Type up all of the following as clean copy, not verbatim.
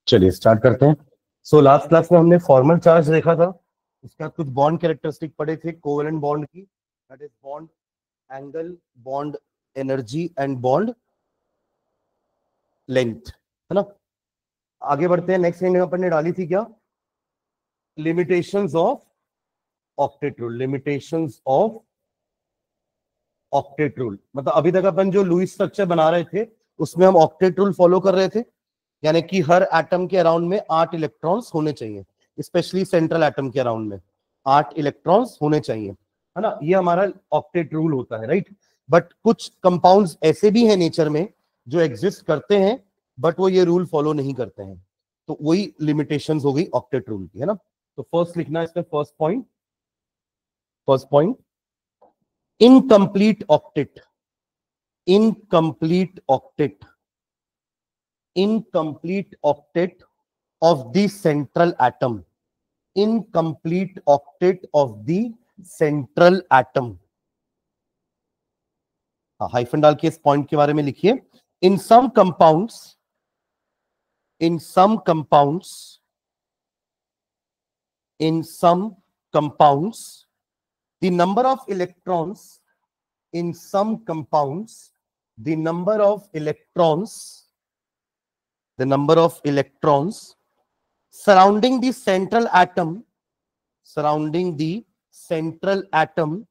चलिए स्टार्ट करते हैं। सो लास्ट क्लास में हमने फॉर्मल चार्ज देखा था, उसके बाद कुछ बॉन्ड कैरेक्टरिस्टिक पढ़े थे कोवेलेंट बॉन्ड की, that is bond angle, bond energy and bond length, है ना। आगे बढ़ते हैं। नेक्स्ट हेडिंग अपन ने डाली थी क्या, limitations of octet rule. Limitations of octet rule मतलब अभी तक अपन जो लुईस स्ट्रक्चर बना रहे थे उसमें हम ऑक्टेट रूल फॉलो कर रहे थे, यानी कि हर एटम के अराउंड में 8 इलेक्ट्रॉन्स होने चाहिए, स्पेशली सेंट्रल एटम के अराउंड में 8 इलेक्ट्रॉन्स होने चाहिए, है ना। ये हमारा ऑक्टेट रूल होता है, राइट। बट कुछ कंपाउंड्स ऐसे भी हैं नेचर में जो एग्जिस्ट करते हैं बट वो ये रूल फॉलो नहीं करते हैं, तो वही लिमिटेशंस हो गई ऑक्टेट रूल की, है ना। तो फर्स्ट लिखना है इसमें, first point incomplete octet, incomplete octet, incomplete octet of the central atom, incomplete octet of the central atom। Hyphen डाल के इस पॉइंट के बारे में लिखिए। in some compounds, in some compounds, in some compounds the number of electrons, in some compounds the number of electrons, the number of electrons surrounding the central atom, surrounding the central atom,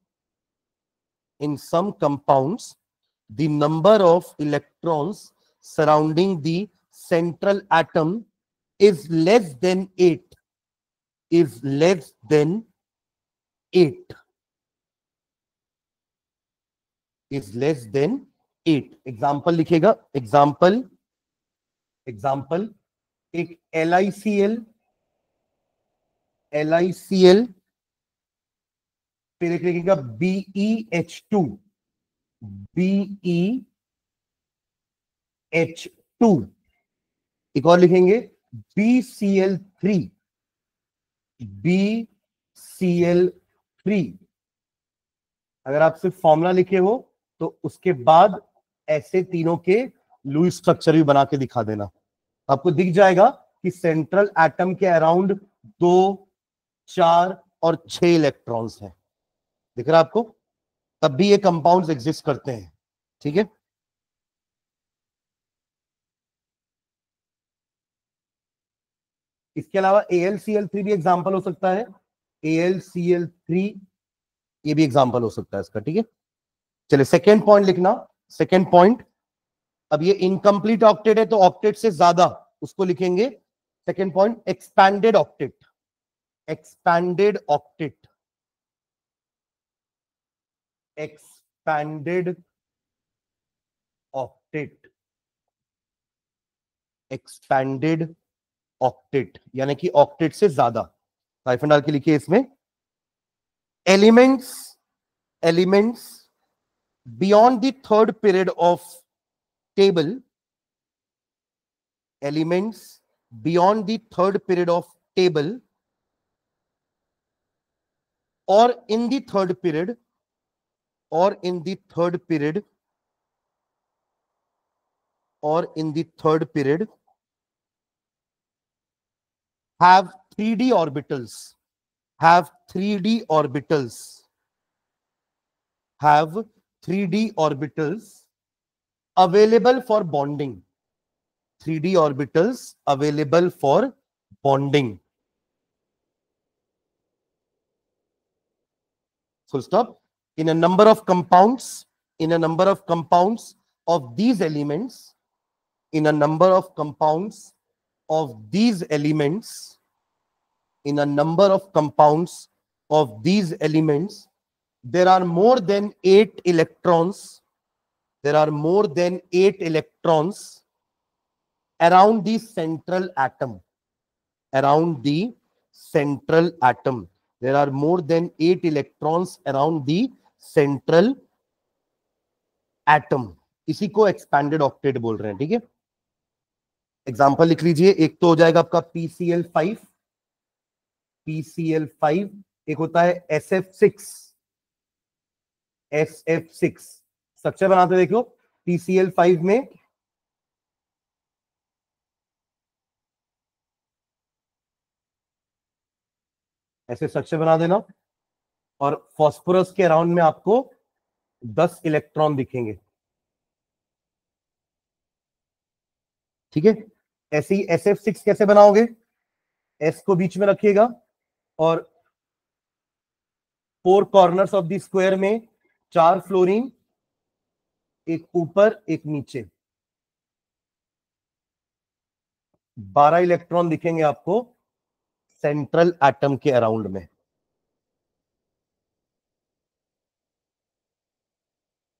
in some compounds the number of electrons surrounding the central atom is less than 8, is less than 8, is less than 8। Example लिखेगा, example, example एक LiCl, LiCl, फिर एक लिखेगा BeH2, BeH2, एक और लिखेंगे BCl3, BCl3। अगर आप सिर्फ फॉर्मूला लिखे हो तो उसके बाद ऐसे तीनों के लुईस स्ट्रक्चर भी बना के दिखा देना, आपको दिख जाएगा कि सेंट्रल एटम के अराउंड 2, 4 और 6 इलेक्ट्रॉन्स हैं, दिख रहा है आपको। तब भी ये कंपाउंड्स एग्जिस्ट करते हैं, ठीक है। इसके अलावा AlCl3 भी एग्जांपल हो सकता है, AlCl3 ये भी एग्जांपल हो सकता है इसका, ठीक है। चलिए सेकेंड पॉइंट लिखना, सेकेंड पॉइंट। अब ये इनकम्प्लीट ऑक्टेट है तो ऑक्टेट से ज्यादा उसको लिखेंगे। Second point expanded octet, expanded octet, expanded octet, expanded octet यानी कि ऑक्टेट से ज्यादा। हाइफन डाल के लिखिए इसमें, elements, elements beyond the third period of table, elements beyond the third period of table or in the third period, or in the third period, or in the third period have 3D orbitals, have 3D orbitals, have 3D orbitals available for bonding, 3D orbitals available for bonding, full stop। in a number of compounds, in a number of compounds of these elements, in a number of compounds of these elements, in a number of compounds of these elements there are more than 8 electrons, there are more than 8 electrons around the central atom, around the central atom there are more than 8 electrons around the central atom। इसी को expanded octet बोल रहे हैं, ठीक है। Example लिख लीजिए, एक तो हो जाएगा आपका PCl5, PCl5, एक होता है SF6, SF6। स्ट्रक्चर बनाते देखो, PCl5 में ऐसे स्ट्रक्चर बना देना, और फॉस्फोरस के अराउंड में आपको 10 इलेक्ट्रॉन दिखेंगे। ठीक है, ऐसे ही SF6 कैसे बनाओगे? S को बीच में रखिएगा और 4 कॉर्नर्स ऑफ द स्क्वायर में 4 फ्लोरीन, एक ऊपर एक नीचे, 12 इलेक्ट्रॉन दिखेंगे आपको सेंट्रल एटम के अराउंड में।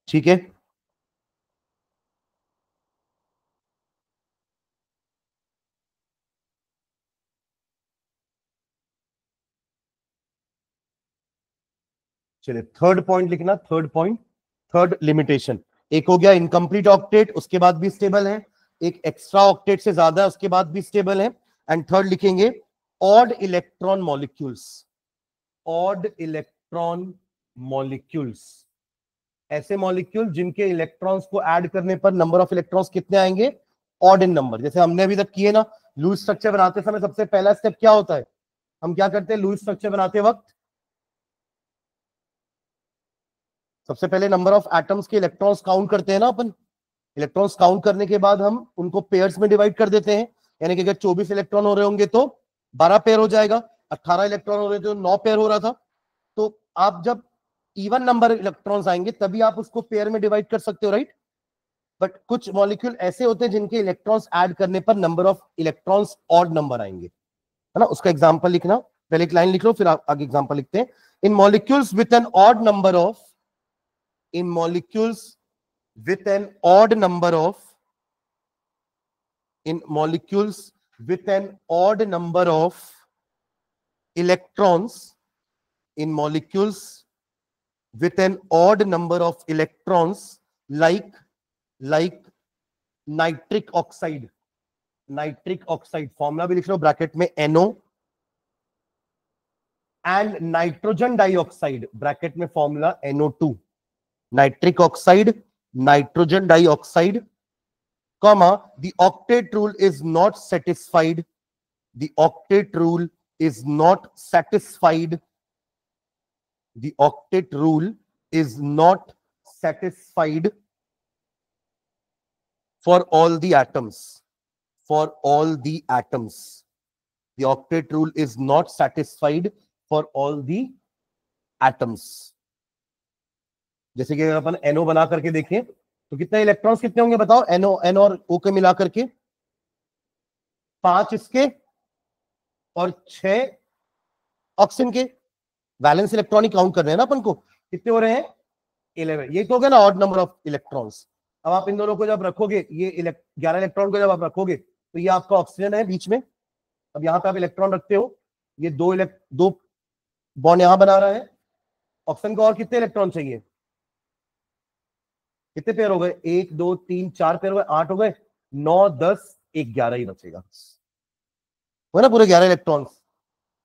ठीक है, चलिए थर्ड पॉइंट लिखना। थर्ड पॉइंट, थर्ड लिमिटेशन, एक हो गया इनकम्प्लीट ऑक्टेट, उसके बाद भी स्टेबल है, एक एक्स्ट्रा ऑक्टेट से ज्यादा है उसके बाद भी स्टेबल है, एंड थर्ड लिखेंगे odd electron molecules. Odd electron molecules, ऐसे मॉलिक्यूल जिनके इलेक्ट्रॉन्स को ऐड करने पर नंबर ऑफ इलेक्ट्रॉन्स कितने आएंगे? ऑड इन नंबर। जैसे हमने अभी तक किए ना, लुईस स्ट्रक्चर बनाते समय सबसे पहला स्टेप क्या होता है? हम क्या करते हैं लुईस स्ट्रक्चर बनाते वक्त? सबसे पहले नंबर ऑफ एटम्स के इलेक्ट्रॉन्स काउंट करते हैं ना अपन। इलेक्ट्रॉन्स काउंट करने के बाद हम उनको पेयर्स में डिवाइड कर देते हैं, यानी कि अगर 24 इलेक्ट्रॉन हो रहे होंगे तो 12 पेयर हो जाएगा, 18 इलेक्ट्रॉन हो रहे थे तो 9 पेयर हो रहा था। तो आप जब इवन नंबर इलेक्ट्रॉन्स आएंगे तभी आप उसको पेयर में डिवाइड कर सकते हो, राइट? बट कुछ मॉलिक्यूल ऐसे होते हैं जिनके इलेक्ट्रॉन्स ऐड करने पर number of electrons odd number आएंगे, है ना? उसका एग्जांपल लिखना, पहले एक लाइन लिख लो फिर आप आगे एग्जांपल लिखते हैं। In molecules with an odd number of, in molecules with an odd number of, in molecules with an odd number of electrons, in molecules with an odd number of electrons, like nitric oxide, nitric oxide formula भी लिख लो bracket में NO, and nitrogen dioxide bracket में formula NO2। Nitric oxide, nitrogen dioxide, comma, the octet rule is not satisfied, the octet rule is not satisfied, the octet rule is not satisfied for all the atoms, for all the atoms, the octet rule is not satisfied for all the atoms। जैसे कि अगर अपन NO बना करके देखें तो कितने electrons कितने होंगे बताओ? NO और O के मिला करके 5 इसके और 6 ऑक्सीजन के। वैलेंस इलेक्ट्रॉनिक काउंट कर रहे हैं ना अपन को, कितने हो रहे हैं? 11। ये तो हो गया ना ऑड नंबर ऑफ इलेक्ट्रॉन्स। अब आप इन दोनों को जब रखोगे, ये 11 इलेक्ट्रॉन को जब आप रखोगे तो ये आपका ऑक्सीजन है बीच में। अब यहाँ पे आप इलेक्ट्रॉन रखते हो, ये दो बॉन्ड यहां बना रहा है। ऑक्सीजन को और कितने इलेक्ट्रॉन चाहिए? कितने पेयर हो गए? 1 2 3 4 पेयर हो गए, 8 हो गए, 9 10 1 11 ही बचेगा, वो ना पूरे 11 इलेक्ट्रॉन्स।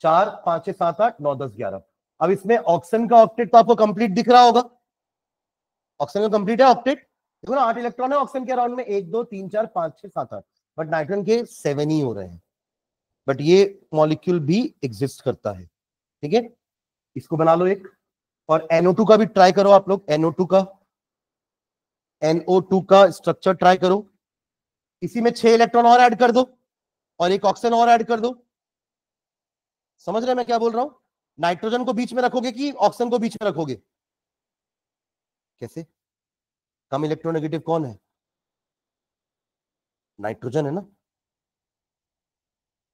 4 5 6 7 8 9 10 11। अब इसमें ऑक्सीजन का ऑक्टेट तो आपको कंप्लीट दिख रहा होगा, ऑक्सीजन का कंप्लीट है ऑक्टेट, देखो ना 8 इलेक्ट्रॉन है ऑक्सीजन के अराउंड में, 1 2 3 4 5 6 7 8, बट नाइट्रोजन के 7 ही हो रहे हैं। बट ये मॉलिक्यूल भी एग्जिस्ट करता है, ठीक है? इसको बना लो एक, और NO2 का भी ट्राई करो आप लोग, NO2 का, NO2 का स्ट्रक्चर ट्राई करो। इसी में 6 इलेक्ट्रॉन और ऐड कर दो और एक ऑक्सीजन और ऐड कर दो। समझ रहे हैं मैं क्या बोल रहा हूं? नाइट्रोजन को बीच में रखोगे कि ऑक्सीजन को बीच में रखोगे? कैसे? कम इलेक्ट्रोनेगेटिव कौन है? नाइट्रोजन है ना।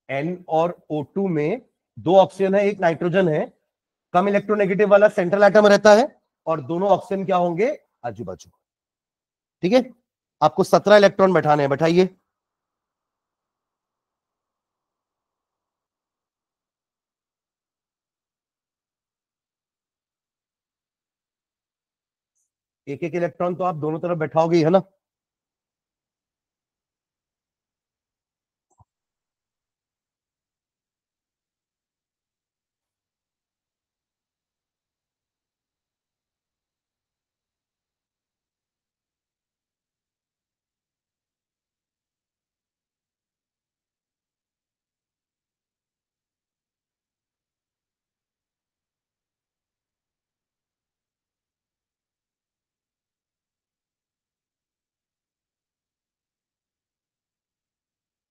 N और O2 में 2 ऑक्सीजन है, एक नाइट्रोजन है। कम इलेक्ट्रोनेगेटिव वाला सेंट्रल एटम रहता है और दोनों ऑक्सीजन क्या होंगे? आजू बाजू। ठीक है, आपको 17 इलेक्ट्रॉन बैठाने हैं, बैठाइए। एक एक इलेक्ट्रॉन तो आप दोनों तरफ बैठाओगे ही, है ना?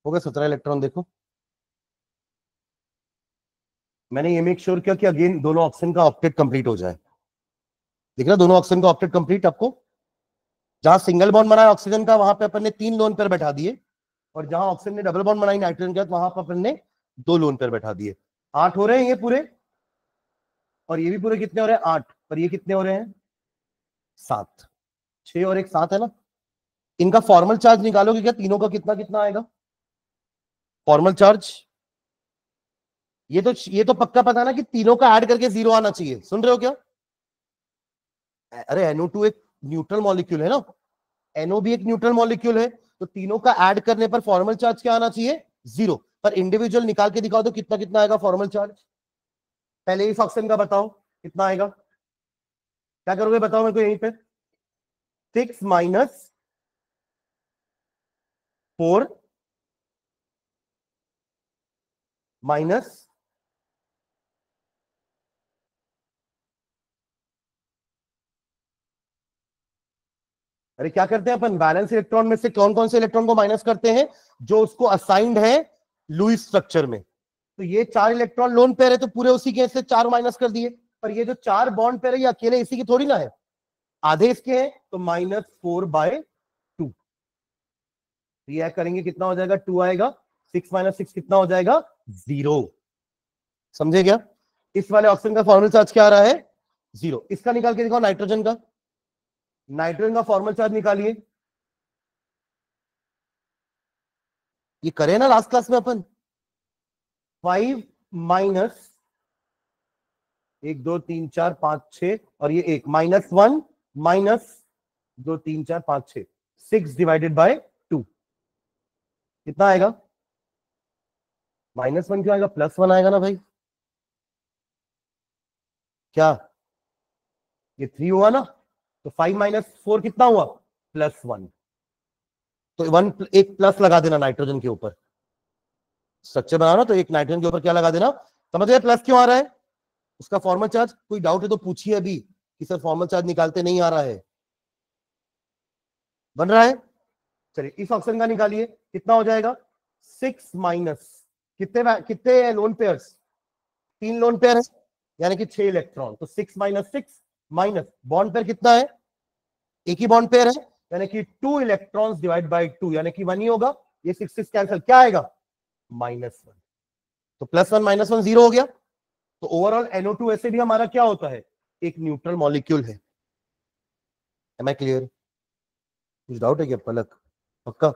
हो गए 17 इलेक्ट्रॉन। देखो मैंने ये मेक श्योर किया कि अगेन दोनों ऑक्सीजन का ऑक्टेट कंप्लीट हो जाए। दिख रहा दोनों ऑक्सीजन का ऑक्टेट कंप्लीट आपको। जहां सिंगल बॉन्ड बनाया ऑक्सीजन का वहां पे अपन ने 3 लोन पेयर बैठा दिए, और जहां ऑक्सीजन ने डबल बॉन्ड बनाई नाइट्रोजन के साथ वहां पर अपन ने 2 लोन पेयर बैठा दिए। 8 हो रहे हैं ये पूरे, और ये भी पूरे कितने हो रहे हैं 8, और ये कितने हो रहे हैं 7। 6 और 1 7 है ना। इनका फॉर्मल चार्ज निकालोगे क्या, तीनों का कितना कितना आएगा फॉर्मल चार्ज। ये तो पक्का पता ना कि तीनों का ऐड करके 0 आना चाहिए। सुन रहे हो क्या? अरे NO2 एक न्यूट्रल मॉलिक्यूल है ना, NO भी एक न्यूट्रल मॉलिक्यूल है, तो तीनों का ऐड करने पर फॉर्मल चार्ज क्या आना चाहिए 0। पर इंडिविजुअल निकाल के दिखाओ तो कितना कितना आएगा फॉर्मल चार्ज। पहले इस ऑक्सीजन का बताओ कितना आएगा, क्या करोगे बताओ मेरे को यहीं पे। 6 माइनस 4 माइनस अरे क्या करते हैं अपन, बैलेंस इलेक्ट्रॉन में से कौन कौन से इलेक्ट्रॉन को माइनस करते हैं, जो उसको असाइंड है लुईस स्ट्रक्चर में। तो ये 4 इलेक्ट्रॉन लोन पेयर है तो पूरे उसी के से 4 माइनस कर दिए। पर ये जो 4 बॉन्ड पेयर है ये अकेले इसी की थोड़ी ना है, आधे इसके हैं, तो -4/2। ये करेंगे कितना हो जाएगा 2 आएगा। 6 माइनस 6 कितना हो जाएगा 0। समझे क्या? इस वाले ऑक्सीजन का फॉर्मल चार्ज क्या आ रहा है 0। इसका निकाल के दिखाओ नाइट्रोजन का। नाइट्रोजन का फॉर्मल चार्ज निकालिए। ये करें ना लास्ट क्लास में अपन। 5 माइनस 1 2 3 4 5 6 और ये 1 -1 माइनस 2 3 4 5 6 6 डिवाइडेड बाय 2 कितना आएगा -1 क्यों आएगा, +1 आएगा ना भाई। क्या ये 3 हुआ ना, तो 5 माइनस 4 कितना हुआ +1। तो 1 एक प्लस लगा देना नाइट्रोजन के ऊपर। स्ट्रक्चर बना ना, तो एक नाइट्रोजन के ऊपर क्या लगा देना। समझ गए प्लस क्यों आ रहा है, उसका फॉर्मल चार्ज। कोई डाउट है तो पूछिए अभी कि सर फॉर्मल चार्ज निकालते नहीं आ रहा है। बन रहा है, चलिए इस ऑप्शन का निकालिए कितना हो जाएगा 6 माइनस कितने कितने लोन पेयर्स, 3 लोन पेयर है यानी कि 6 इलेक्ट्रॉन। तो 6 माइनस 6 माइनस बॉन्ड पेयर कितना है, एक ही बॉन्ड पेयर है, यानी कि 2 इलेक्ट्रॉन्स डिवाइड बाय 2 यानी कि 1 ही होगा। ये 6 6 कैंसिल, क्या आएगा -1। तो +1 -1 0 हो गया। तो ओवरऑल NO2 ऐसे भी हमारा क्या होता है, एक न्यूट्रल मॉलिक्यूल है। Am I clear? कुछ डाउट है क्या पलक? पक्का?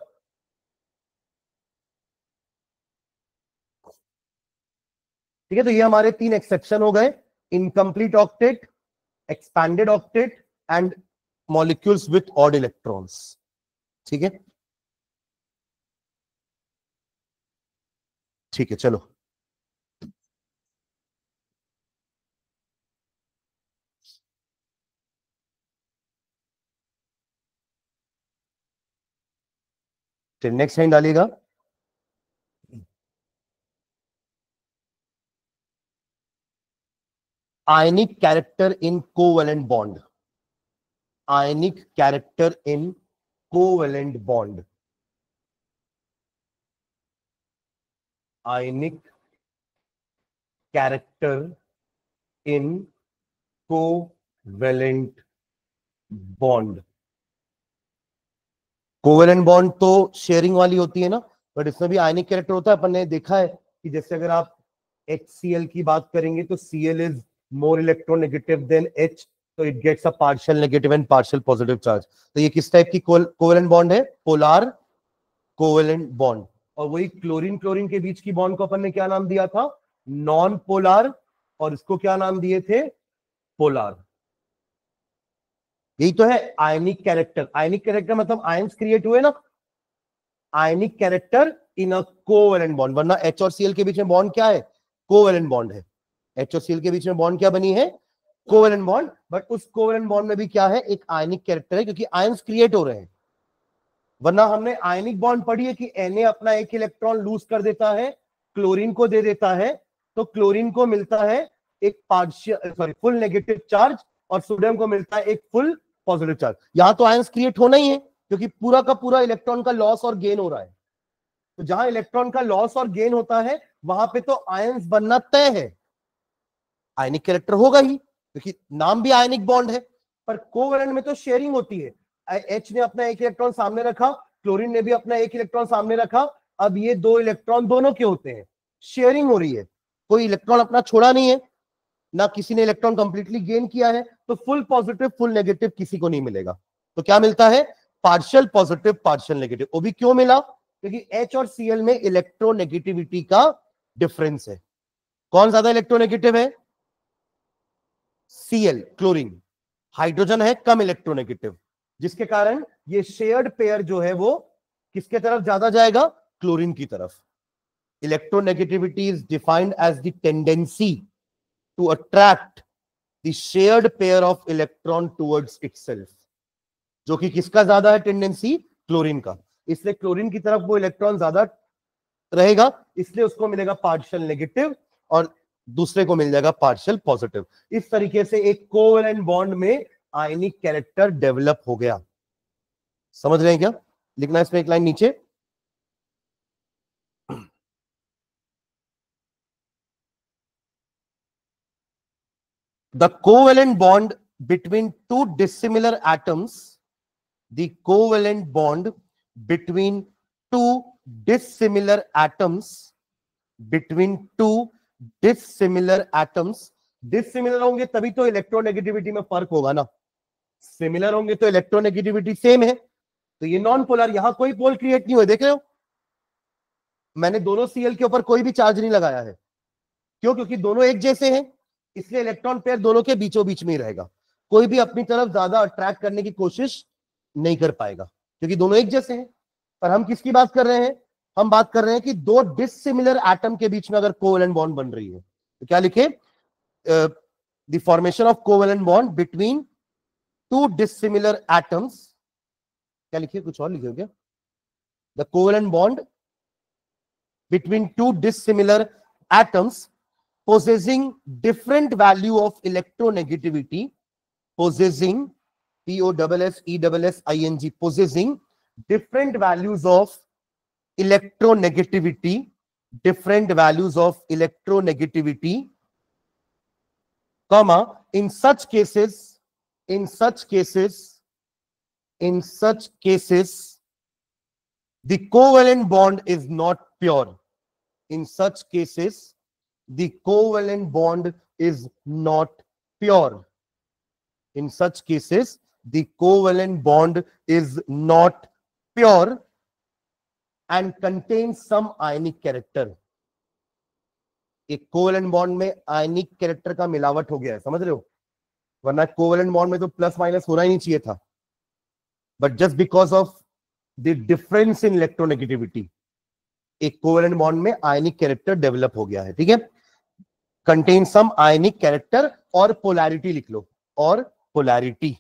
ठीक है, तो ये हमारे 3 एक्सेप्शन हो गए, incomplete octet, expanded octet and molecules with odd electrons. ठीक है, ठीक है चलो। नेक्स्ट लाइन डालिएगा। आयनिक character in covalent bond, ionic character in covalent bond, ionic character in covalent bond. Covalent bond तो शेयरिंग वाली होती है ना, बट इसमें भी आयनिक कैरेक्टर होता है। अपन ने देखा है कि जैसे अगर आप HCl की बात करेंगे तो Cl is more electronegative than H, तो it gets a partial negative and partial positive charge. तो ये किस टाइप की कोवेलेंट बॉन्ड है, पोलार कोवेलेंट बॉन्ड। और वही क्लोरीन क्लोरीन के बीच की बॉन्ड को अपन ने क्या नाम दिया था, नॉन पोलार, और इसको क्या नाम दिए थे, पोलार। यही तो है आयनिक कैरेक्टर। आयनिक कैरेक्टर मतलब आयंस क्रिएट हुए ना, आयनिक character in a covalent bond. वरना H और Cl के बीच में बॉन्ड क्या है, कोवेलेंट बॉन्ड है। H और Cl के बीच में बॉन्ड क्या बनी है, कोवेलेंट बॉन्ड। बट उस कोवेलेंट बॉन्ड में भी क्या है, एक आयनिक कैरेक्टर है, क्योंकि आयंस क्रिएट हो रहे हैं। वरना हमने आयनिक बॉन्ड पढ़ी है कि Na अपना एक इलेक्ट्रॉन लूज कर देता है, क्लोरीन को दे देता है, तो क्लोरीन को मिलता है एक पार्शियल फुल नेगेटिव चार्ज, और सोडियम को मिलता है एक फुल पॉजिटिव चार्ज। यहां तो आयंस क्रिएट होना ही है, क्योंकि पूरा का पूरा इलेक्ट्रॉन का लॉस और गेन हो रहा है। तो जहां इलेक्ट्रॉन का लॉस और गेन होता है वहां पे तो आयंस बनना तय है, आयनिक कैरेक्टर होगा ही क्योंकि नाम भी आयनिक बॉन्ड है। पर कोवेलेंट में तो शेयरिंग होती है, एच ने अपना एक इलेक्ट्रॉन सामने रखा, क्लोरीन ने भी अपना एक इलेक्ट्रॉन सामने रखा, अब ये दो इलेक्ट्रॉन दोनों के होते हैं, शेयरिंग हो रही है, कोई इलेक्ट्रॉन अपना छोड़ा नहीं है, ना किसी ने इलेक्ट्रॉन कंप्लीटली गेन किया है, तो फुल पॉजिटिव फुल नेगेटिव किसी को नहीं मिलेगा। तो क्या मिलता है, पार्शियल पॉजिटिव पार्शियल नेगेटिव। वो भी क्यों मिला, क्योंकि एच और सीएल में इलेक्ट्रोनेगेटिविटी का डिफरेंस है। कौन ज्यादा इलेक्ट्रोनेगेटिव है, सीएल क्लोरीन, हाइड्रोजन है कम इलेक्ट्रोनेगेटिव, जिसके कारण ये शेयर्ड पेयर जो है वो किसके तरफ ज्यादा जाएगा, क्लोरीन की तरफ। Electronegativity is defined as the tendency to attract the shared pair of electron towards itself, जो कि किसका ज्यादा है टेंडेंसी, क्लोरीन का। इसलिए क्लोरीन की तरफ वो इलेक्ट्रॉन ज्यादा रहेगा, इसलिए उसको मिलेगा पार्शियल नेगेटिव और दूसरे को मिल जाएगा पार्शियल पॉजिटिव। इस तरीके से एक कोवेलेंट बॉन्ड में आयनिक कैरेक्टर डेवलप हो गया। समझ रहे हैं क्या, लिखना इसमें एक लाइन नीचे। The covalent bond between two dissimilar atoms, the covalent bond between two dissimilar atoms, between two dissimilar atoms, dissimilar होंगे तभी तो इलेक्ट्रोनेगेटिविटी में फर्क होगा ना, सिमिलर होंगे तो इलेक्ट्रोनेगेटिविटी सेम है। तो ये नॉन पोलर, यहां कोई पोल क्रिएट नहीं हुए, देख रहे हो, मैंने दोनों सीएल के ऊपर कोई भी चार्ज नहीं लगाया है। क्यों, क्योंकि दोनों एक जैसे हैं, इसलिए इलेक्ट्रॉन पेयर दोनों के बीचों बीच में ही रहेगा, कोई भी अपनी तरफ ज्यादा अट्रैक्ट करने की कोशिश नहीं कर पाएगा क्योंकि दोनों एक जैसे हैं। पर हम किसकी बात कर रहे हैं, हम बात कर रहे हैं कि दो डिसिमिलर एटम के बीच में अगर कोवेलेंट बॉन्ड बन रही है तो क्या लिखे, the formation of covalent bond between two dissimilar atoms, क्या लिखिए, कुछ और लिखे हो क्या, the covalent bond between two dissimilar atoms possessing different value of electronegativity, possessing POSSESSING, possessing different values of electronegativity, different values of electronegativity, comma, in such cases, the covalent bond is not pure. In such cases, the covalent bond is not pure. In such cases, the covalent bond is not pure and contains some ionic character. एक covalent bond में आयनिक character का मिलावट हो गया है, समझ रहे हो, वरना कोवेलेंट बॉन्ड में तो प्लस माइनस होना ही नहीं चाहिए था, but just because of the difference in electronegativity एक कोवेलेंट बॉन्ड में आयनिक कैरेक्टर डेवलप हो गया है। ठीक है, कंटेन सम आयनिक कैरेक्टर और पोलैरिटी लिख लो, और पोलैरिटी,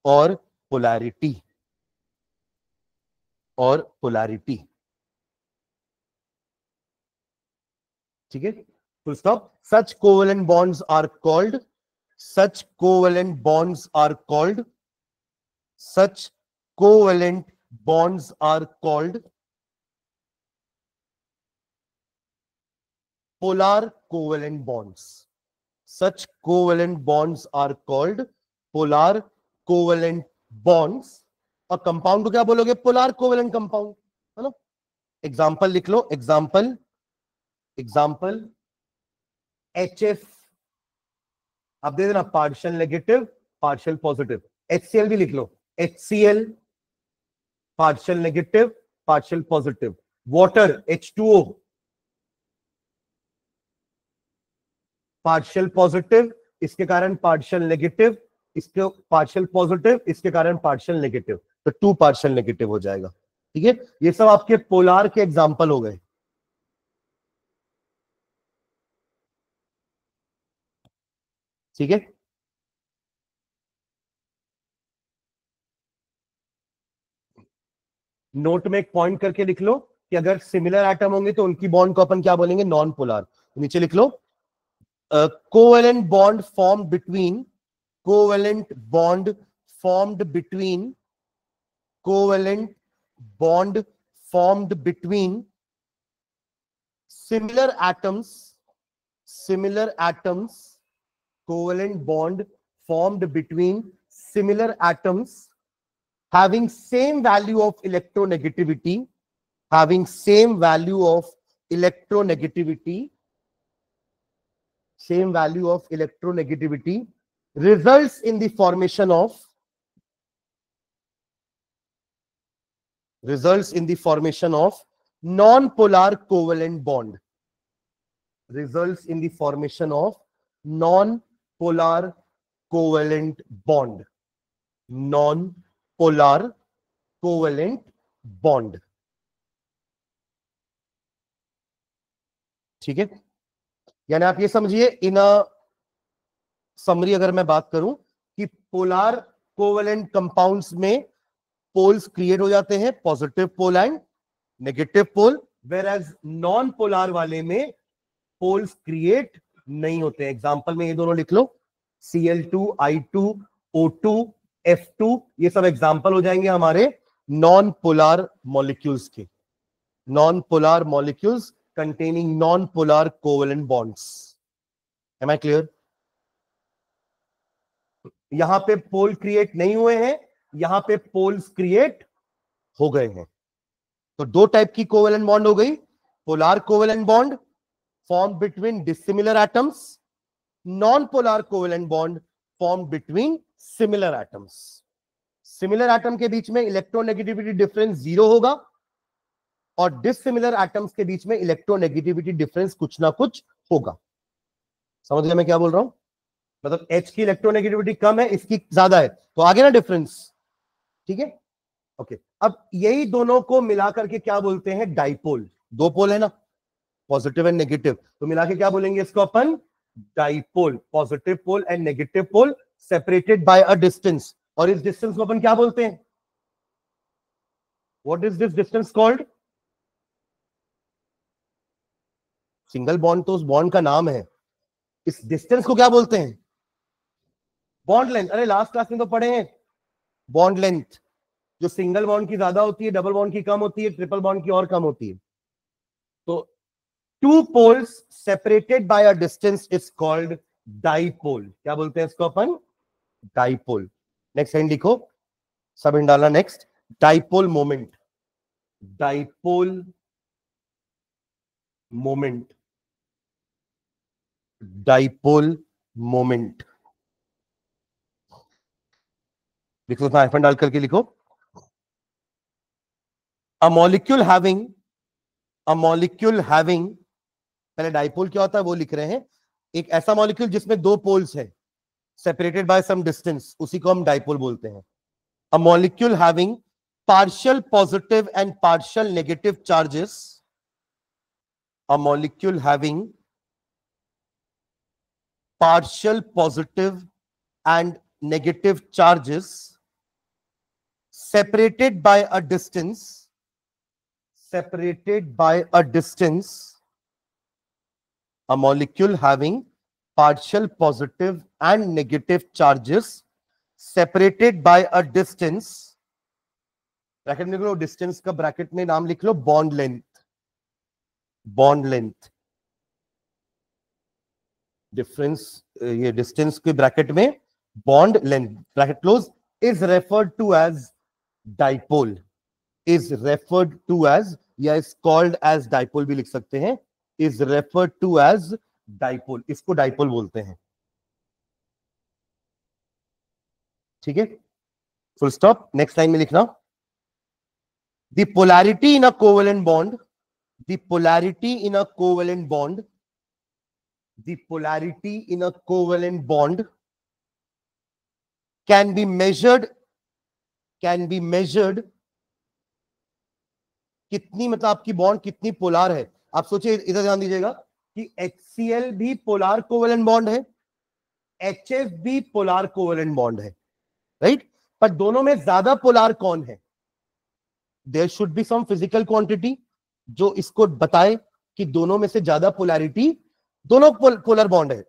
और पोलैरिटी, और पोलैरिटी। ठीक है, full stop. Such covalent bonds are called, such covalent bonds are called, such covalent bonds are called polar covalent bonds. Such covalent bonds are called polar covalent bonds. और compound को क्या बोलोगे, polar covalent compound, है ना। Example लिख लो, example, example HF, आप दे देना partial negative partial positive. HCl भी लिख लो, HCl partial negative partial positive. Water H2O partial positive, इसके कारण पार्शियल नेगेटिव, इसके पार्शियल पॉजिटिव, इसके कारण पार्शियल नेगेटिव, तो 2 पार्शियल नेगेटिव हो जाएगा। ठीक है, ये सब आपके पोलार के एग्जांपल हो गए। ठीक है, नोट में एक पॉइंट करके लिख लो कि अगर सिमिलर एटम होंगे तो उनकी बॉन्ड को अपन क्या बोलेंगे, नॉन पोलर। तो नीचे लिख लो, covalent bond form between, covalent bond formed between, covalent bond formed between similar atoms, covalent bond formed between similar atoms having same value of electronegativity, results in the formation of non-polar covalent bond. Non-polar covalent bond. ठीक है, यानी आप ये समझिए, इन summary अगर मैं बात करूं कि पोलार कोवेलेंट कंपाउंड्स में पोल्स क्रिएट हो जाते हैं, positive pole and negative pole, whereas non polar वाले में पोल्स क्रिएट नहीं होते हैं। एग्जांपल में ये दोनों लिख लो, Cl2, I2, O2, F2, ये सब एग्जांपल हो जाएंगे हमारे नॉन पोलार मॉलिक्यूल्स के, non polar molecules containing non polar covalent bonds. Am I clear? यहां पे पोल क्रिएट नहीं हुए हैं, यहां पे पोल्स क्रिएट हो गए हैं। तो दो टाइप की कोवेलेंट बॉन्ड हो गई, polar covalent bond form between dissimilar atoms, non polar covalent bond form between similar atoms. Similar atom के बीच में इलेक्ट्रोनेगेटिविटी डिफरेंस 0 होगा और डिसिमिलर एटम्स के बीच में इलेक्ट्रोनेगेटिविटी डिफरेंस कुछ ना कुछ होगा। समझ गए मैं क्या बोल रहा हूं? मतलब H की इलेक्ट्रोनेगेटिविटी कम है, इसकी ज्यादा है, तो आगे ना डिफरेंस। ठीक है, ओके। अब यही दोनों को मिला करके क्या बोलते हैं? डाइपोल। दो पोल है ना, पॉजिटिव एंड नेगेटिव, तो मिला के क्या बोलेंगे इसको अपन? Dipole. Positive pole and negative pole separated by a distance, और इस डिस्टेंस को अपन क्या बोलते हैं? What is this distance called? Single bond तो उस बॉन्ड का नाम है, इस डिस्टेंस को क्या बोलते हैं? Bond length. अरे लास्ट क्लास में तो पढ़े हैं बॉन्ड लेंथ, जो सिंगल बॉन्ड की ज्यादा होती है, डबल बॉन्ड की कम होती है, ट्रिपल बॉन्ड की और कम होती है। तो two poles separated by a distance is called dipole. क्या बोलते हैं इसको अपन? डाइपोल। नेक्स्ट हैंड लिखो, सब इन डालना। Next, dipole moment. Dipole moment, dipole moment लिखो, हाइफन डाल करके लिखो। अ मॉलिक्यूल हैविंग पहले डाइपोल क्या होता है वो लिख रहे हैं। एक ऐसा मॉलिक्यूल जिसमें दो पोल्स है सेपरेटेड बाय सम डिस्टेंस, उसी को हम डाइपोल बोलते हैं। A molecule having partial positive and partial negative charges, a molecule having partial positive and negative charges separated by a distance, a molecule having partial positive and negative charges separated by a distance, bracket में लिख लो, distance का bracket में नाम लिख लो bond length. Bond length difference, ये distance के ब्रैकेट में bond length, bracket close, is referred to as dipole. Is referred to as, या इज कॉल्ड एज डाइपोल भी लिख सकते हैं। Is referred to as dipole, इसको डाइपोल बोलते हैं। ठीक है, फुल स्टॉप। नेक्स्ट लाइन में लिखना, the polarity in a covalent bond, the polarity in a covalent bond, the polarity in a covalent bond can be measured कितनी, मतलब आपकी बॉन्ड कितनी पोलार है। आप सोचिए, इधर ध्यान दीजिएगा कि HCl भी पोलार कोवेलेंट बॉन्ड है, HF भी पोलार कोवेलेंट बॉन्ड है, राइट? पर दोनों में ज्यादा पोलार कौन है? There should be some physical quantity जो इसको बताए कि दोनों में से ज्यादा पोलैरिटी, दोनों पोलर बॉन्ड है।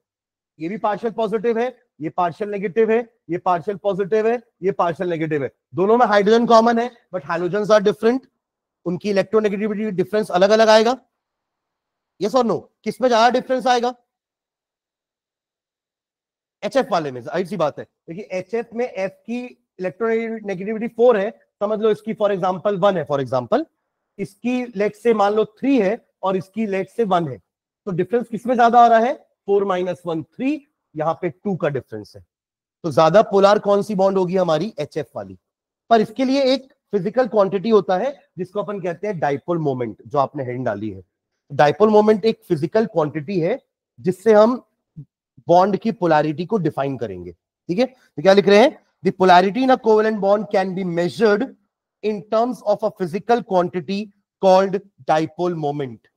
ये भी पार्शियल पॉजिटिव है, ये पार्शियल नेगेटिव है, ये पार्शियल पॉजिटिव है, ये पार्शियल नेगेटिव है। दोनों में हाइड्रोजन कॉमन है, बट हाइड्रोजन्स आर डिफरेंट। उनकी इलेक्ट्रोनेगेटिविटी डिफरेंस अलग अलग आएगा? यस और नो? किसमें ज्यादा डिफरेंस आएगा? HF वाले में। जाहिर सी बात है, देखिए HF में F की इलेक्ट्रोनेगेटिविटी 4 है, समझ लो इसकी फॉर एग्जांपल 1 है, फॉर एग्जांपल इसकी लेट से मान लो 3 है और इसकी लेट से 1 है, तो डिफरेंस किसमें ज्यादा आ रहा है? 4 - 1 3, यहां पे 2 का डिफरेंस है, तो ज्यादा पोलार कौन सी बॉन्ड होगी? हमारी HF वाली। पर इसके लिए एक फिजिकल क्वांटिटी होता है जिसको अपन कहते हैं डाइपोल मोमेंट, जो आपने हेडिंग डाली है। डाइपोल मोमेंट एक फिजिकल क्वांटिटी है जिससे हम बॉन्ड की पोलैरिटी को डिफाइन करेंगे। ठीक है, तो क्या लिख रहे हैं? The polarity in a covalent bond can be measured in terms of a physical quantity called dipole moment,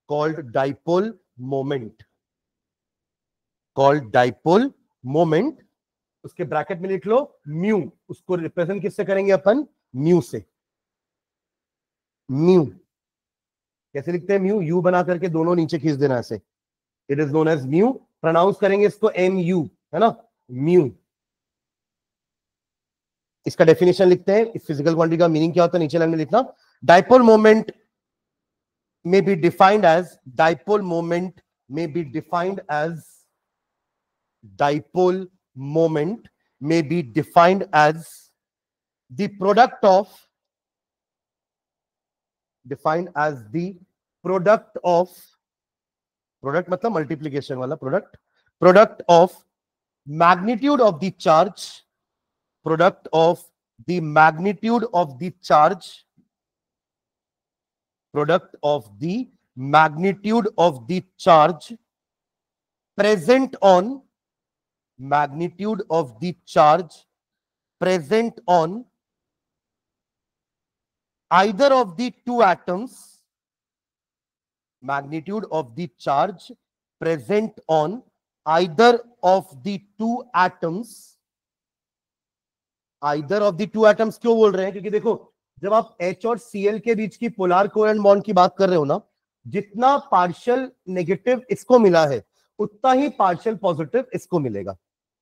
called dipole moment, called dipole moment. उसके ब्रैकेट में लिख लो म्यू, उसको रिप्रेजेंट किससे करेंगे अपन? म्यू से। म्यू कैसे लिखते हैं? म्यू, यू बना करके दोनों नीचे खींच देना ऐसे, it is known as mu. Pronounce करेंगे इसको MU, है ना, म्यू। इसका डेफिनेशन लिखते हैं, इस फिजिकल क्वांटिटी का मीनिंग क्या होता है नीचे लाइन में लिखना। Dipole moment may be defined as dipole moment may be defined as dipole moment may be defined as the product of product मतलब मल्टीप्लीकेशन वाला product of magnitude of the charge, product of the magnitude of the charge, product of the magnitude of the charge present on, magnitude of the charge present on either of the two atoms, magnitude of the charge present on either of the two atoms, either of the two atoms क्यों बोल रहे हैं? क्योंकि देखो जब आप H और Cl के बीच की पोलर कोवेलेंट बॉन्ड की बात कर रहे हो ना, जितना पार्शियल नेगेटिव इसको मिला है उतना ही पार्शियल पॉजिटिव इसको मिलेगा।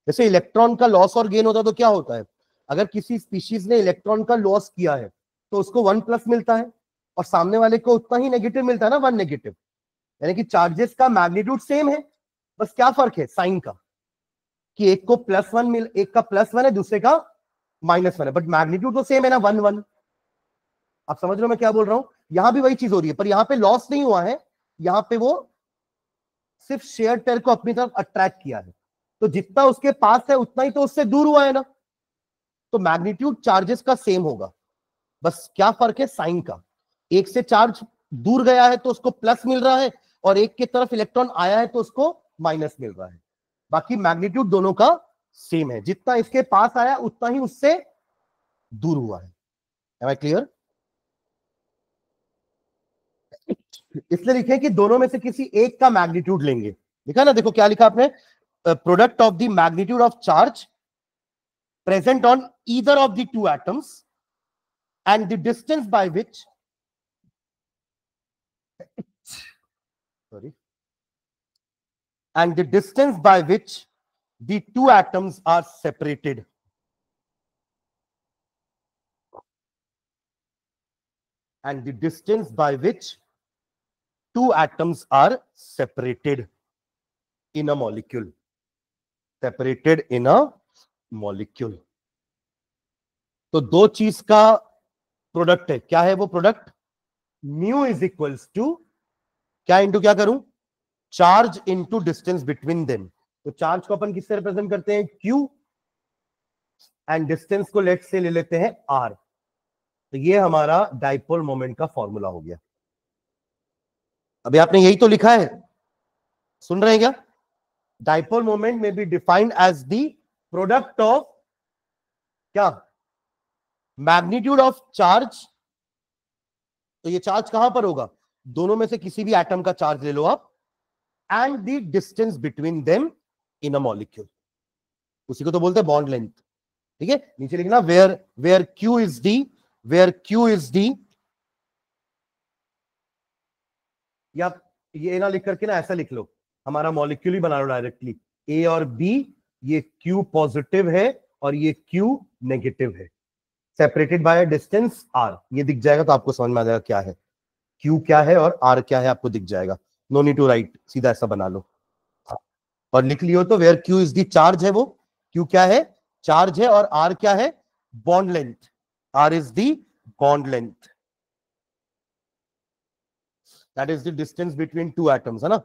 जैसे इलेक्ट्रॉन का लॉस और गेन होता है तो क्या होता है? अगर किसी स्पीशीज ने इलेक्ट्रॉन का लॉस किया है तो उसको 1+ मिलता है और सामने वाले को उतना ही नेगेटिव मिलता है ना, 1 नेगेटिव। यानी कि चार्जेस का मैग्नीट्यूड सेम है, बस क्या फर्क है? साइन का, कि एक को +1 एक का +1 है, दूसरे का -1 है, बट मैग्नीट्यूड तो सेम है ना, 1 1। आप समझ रहे हो मैं क्या बोल रहा हूं? यहां भी वही चीज हो रही है, पर यहां पे लॉस नहीं हुआ है, यहां पे वो सिर्फ शेयर पेयर को अपनी तरफ अट्रैक्ट किया है, तो जितना उसके पास है उतना ही तो उससे दूर हुआ है ना, तो मैग्नीट्यूड चार्जेस का सेम होगा, बस क्या फर्क है? साइन का। एक से चार्ज दूर गया है तो उसको प्लस मिल रहा है, और एक की तरफ इलेक्ट्रॉन आया है तो उसको माइनस मिल रहा है। बाकी मैग्नीट्यूड दोनों का सेम है, जितना इसके पास आया उतना ही उससे दूर हुआ है। Am I clear? इसलिए लिखे कि दोनों में से किसी एक का मैग्नीट्यूड लेंगे। लिखा ना, देखो क्या लिखा आपने? Product of the magnitude of charge present on either of the two atoms and the distance by which and the distance by which the two atoms are separated, and the distance by which two atoms are separated in a molecule, separated in a molecule। तो दो चीज का product है, क्या है वो product? Mu is equals to क्या into क्या करूं? Charge into distance between them. तो चार्ज को अपन किससे रिप्रेजेंट करते हैं? Q, एंड डिस्टेंस को लेट से ले लेते हैं R। तो ये हमारा डाइपोल मोमेंट का फॉर्मूला हो गया। अभी आपने यही तो लिखा है, सुन रहे हैं क्या? Dipole moment may be defined as the product of क्या? Magnitude of charge. तो ये चार्ज कहां पर होगा? दोनों में से किसी भी एटम का चार्ज ले लो आप, and the distance between them in a molecule, उसी को तो बोलते हैं बॉन्ड लेंथ। ठीक है, नीचे लिखना वेयर Q इज डी, या ये ना लिख करके ना ऐसा लिख लो, हमारा मॉलिक्यूल ही बना लो डायरेक्टली। A और B, ये Q पॉजिटिव है और ये Q नेगेटिव है। Separated by a distance r, ये दिख जाएगा तो आपको समझ में आ जाएगा क्या है, q क्या है और r क्या है, आपको दिख जाएगा। नो नीड टू राइट, सीधा ऐसा बना लो और लिख लियो तो where q is the charge है, वो q क्या है, चार्ज है, और r क्या है, bond length, r is the bond length, that is the distance between two atoms, है ना,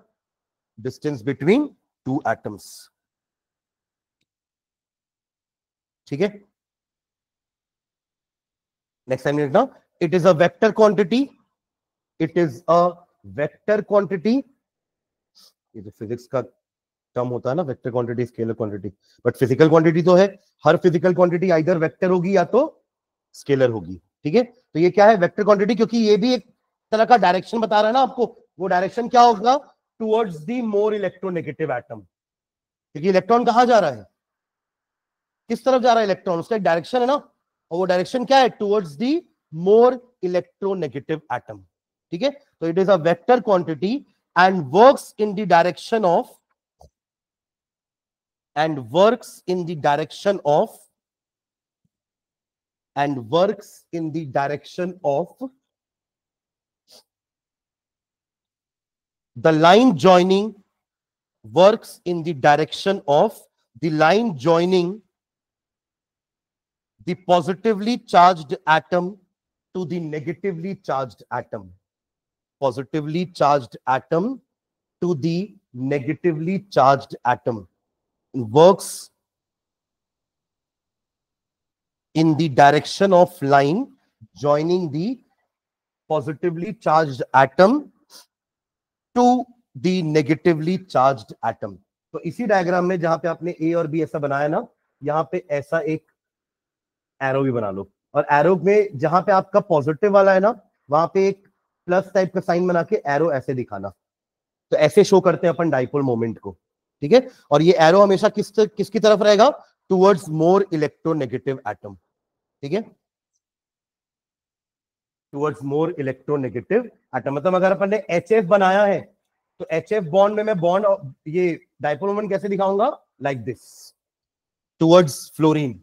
डिस्टेंस बिटवीन टू एटम्स। ठीक है, नेक्स्ट टाइम लिखना, it is a vector quantity, it is a vector quantity, ये जो physics का term होता है ना, vector quantity scalar quantity, but physical quantity तो है, हर फिजिकल क्वांटिटी आइदर वेक्टर होगी या तो स्केलर होगी। ठीक है, तो ये क्या है, वेक्टर क्वांटिटी, क्योंकि ये भी एक तरह का डायरेक्शन बता रहा है ना आपको, वो डायरेक्शन क्या होगा, towards the more electronegative atom, क्योंकि इलेक्ट्रॉन कहां जा रहा है, किस तरफ जा रहा है इलेक्ट्रॉन, उसका एक डायरेक्शन है ना, और वो डायरेक्शन क्या है, towards the more electronegative atom. ठीक है, तो it is a vector quantity and works in the direction of, and works in the direction of, and works in the direction of the line joining, works in the direction of the line joining the positively charged atom to the negatively charged atom, positively charged atom to the negatively charged atom, works in the direction of line joining the positively charged atom to the negatively charged atom। तो इसी diagram में जहां पे आपने ए और B ऐसा बनाया ना, यहां पे ऐसा एक एरो भी बना लो, और एरो में जहां पे आपका पॉजिटिव वाला है ना, वहां पे एक प्लस टाइप का साइन बना के एरो ऐसे दिखाना, तो ऐसे शो करते हैं अपन डाइपोल मोमेंट को। ठीक है, और ये एरो हमेशा किसकी तरफ रहेगा, टुवर्ड्स मोर इलेक्ट्रोनेगेटिव एटम। ठीक है, टुवर्ड्स मोर इलेक्ट्रोनेगेटिव एटम, मतलब अगर अपन ने HF बनाया है तो HF बॉन्ड में मैं बॉन्ड, ये डाइपोल मोमेंट कैसे दिखाऊंगा, like this, towards fluorine,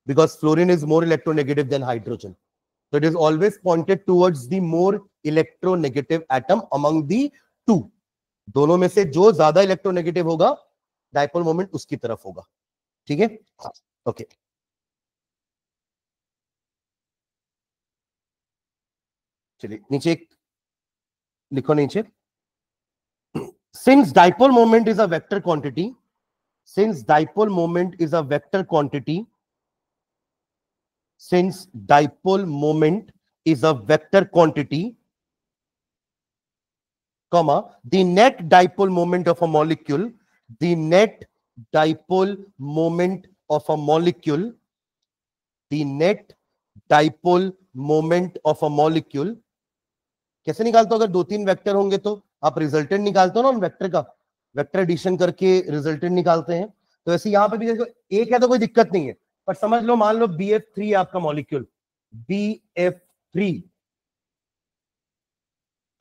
because fluorine is more electronegative than hydrogen, so it is always pointed towards the more electronegative atom among the two, दोनों में से जो ज्यादा इलेक्ट्रोनेगेटिव होगा डाइपोल मोमेंट उसकी तरफ होगा। ठीक है, ओके, चलिए नीचे लिखो, नीचे, since dipole moment is a vector quantity, since dipole moment is a vector quantity, since dipole moment is a vector quantity, comma, the net dipole moment of a molecule, the net dipole moment of a molecule, the net dipole moment of a molecule, कैसे निकालते हो, अगर दो तीन vector होंगे तो आप resultant निकालते हो ना उन वेक्टर का, वेक्टर एडिशन करके रिजल्टेंट निकालते हैं, तो ऐसे यहां पे भी देखो एक है तो कोई दिक्कत नहीं है, पर समझ लो, मान लो BF3 है आपका मॉलिक्यूल, BF3,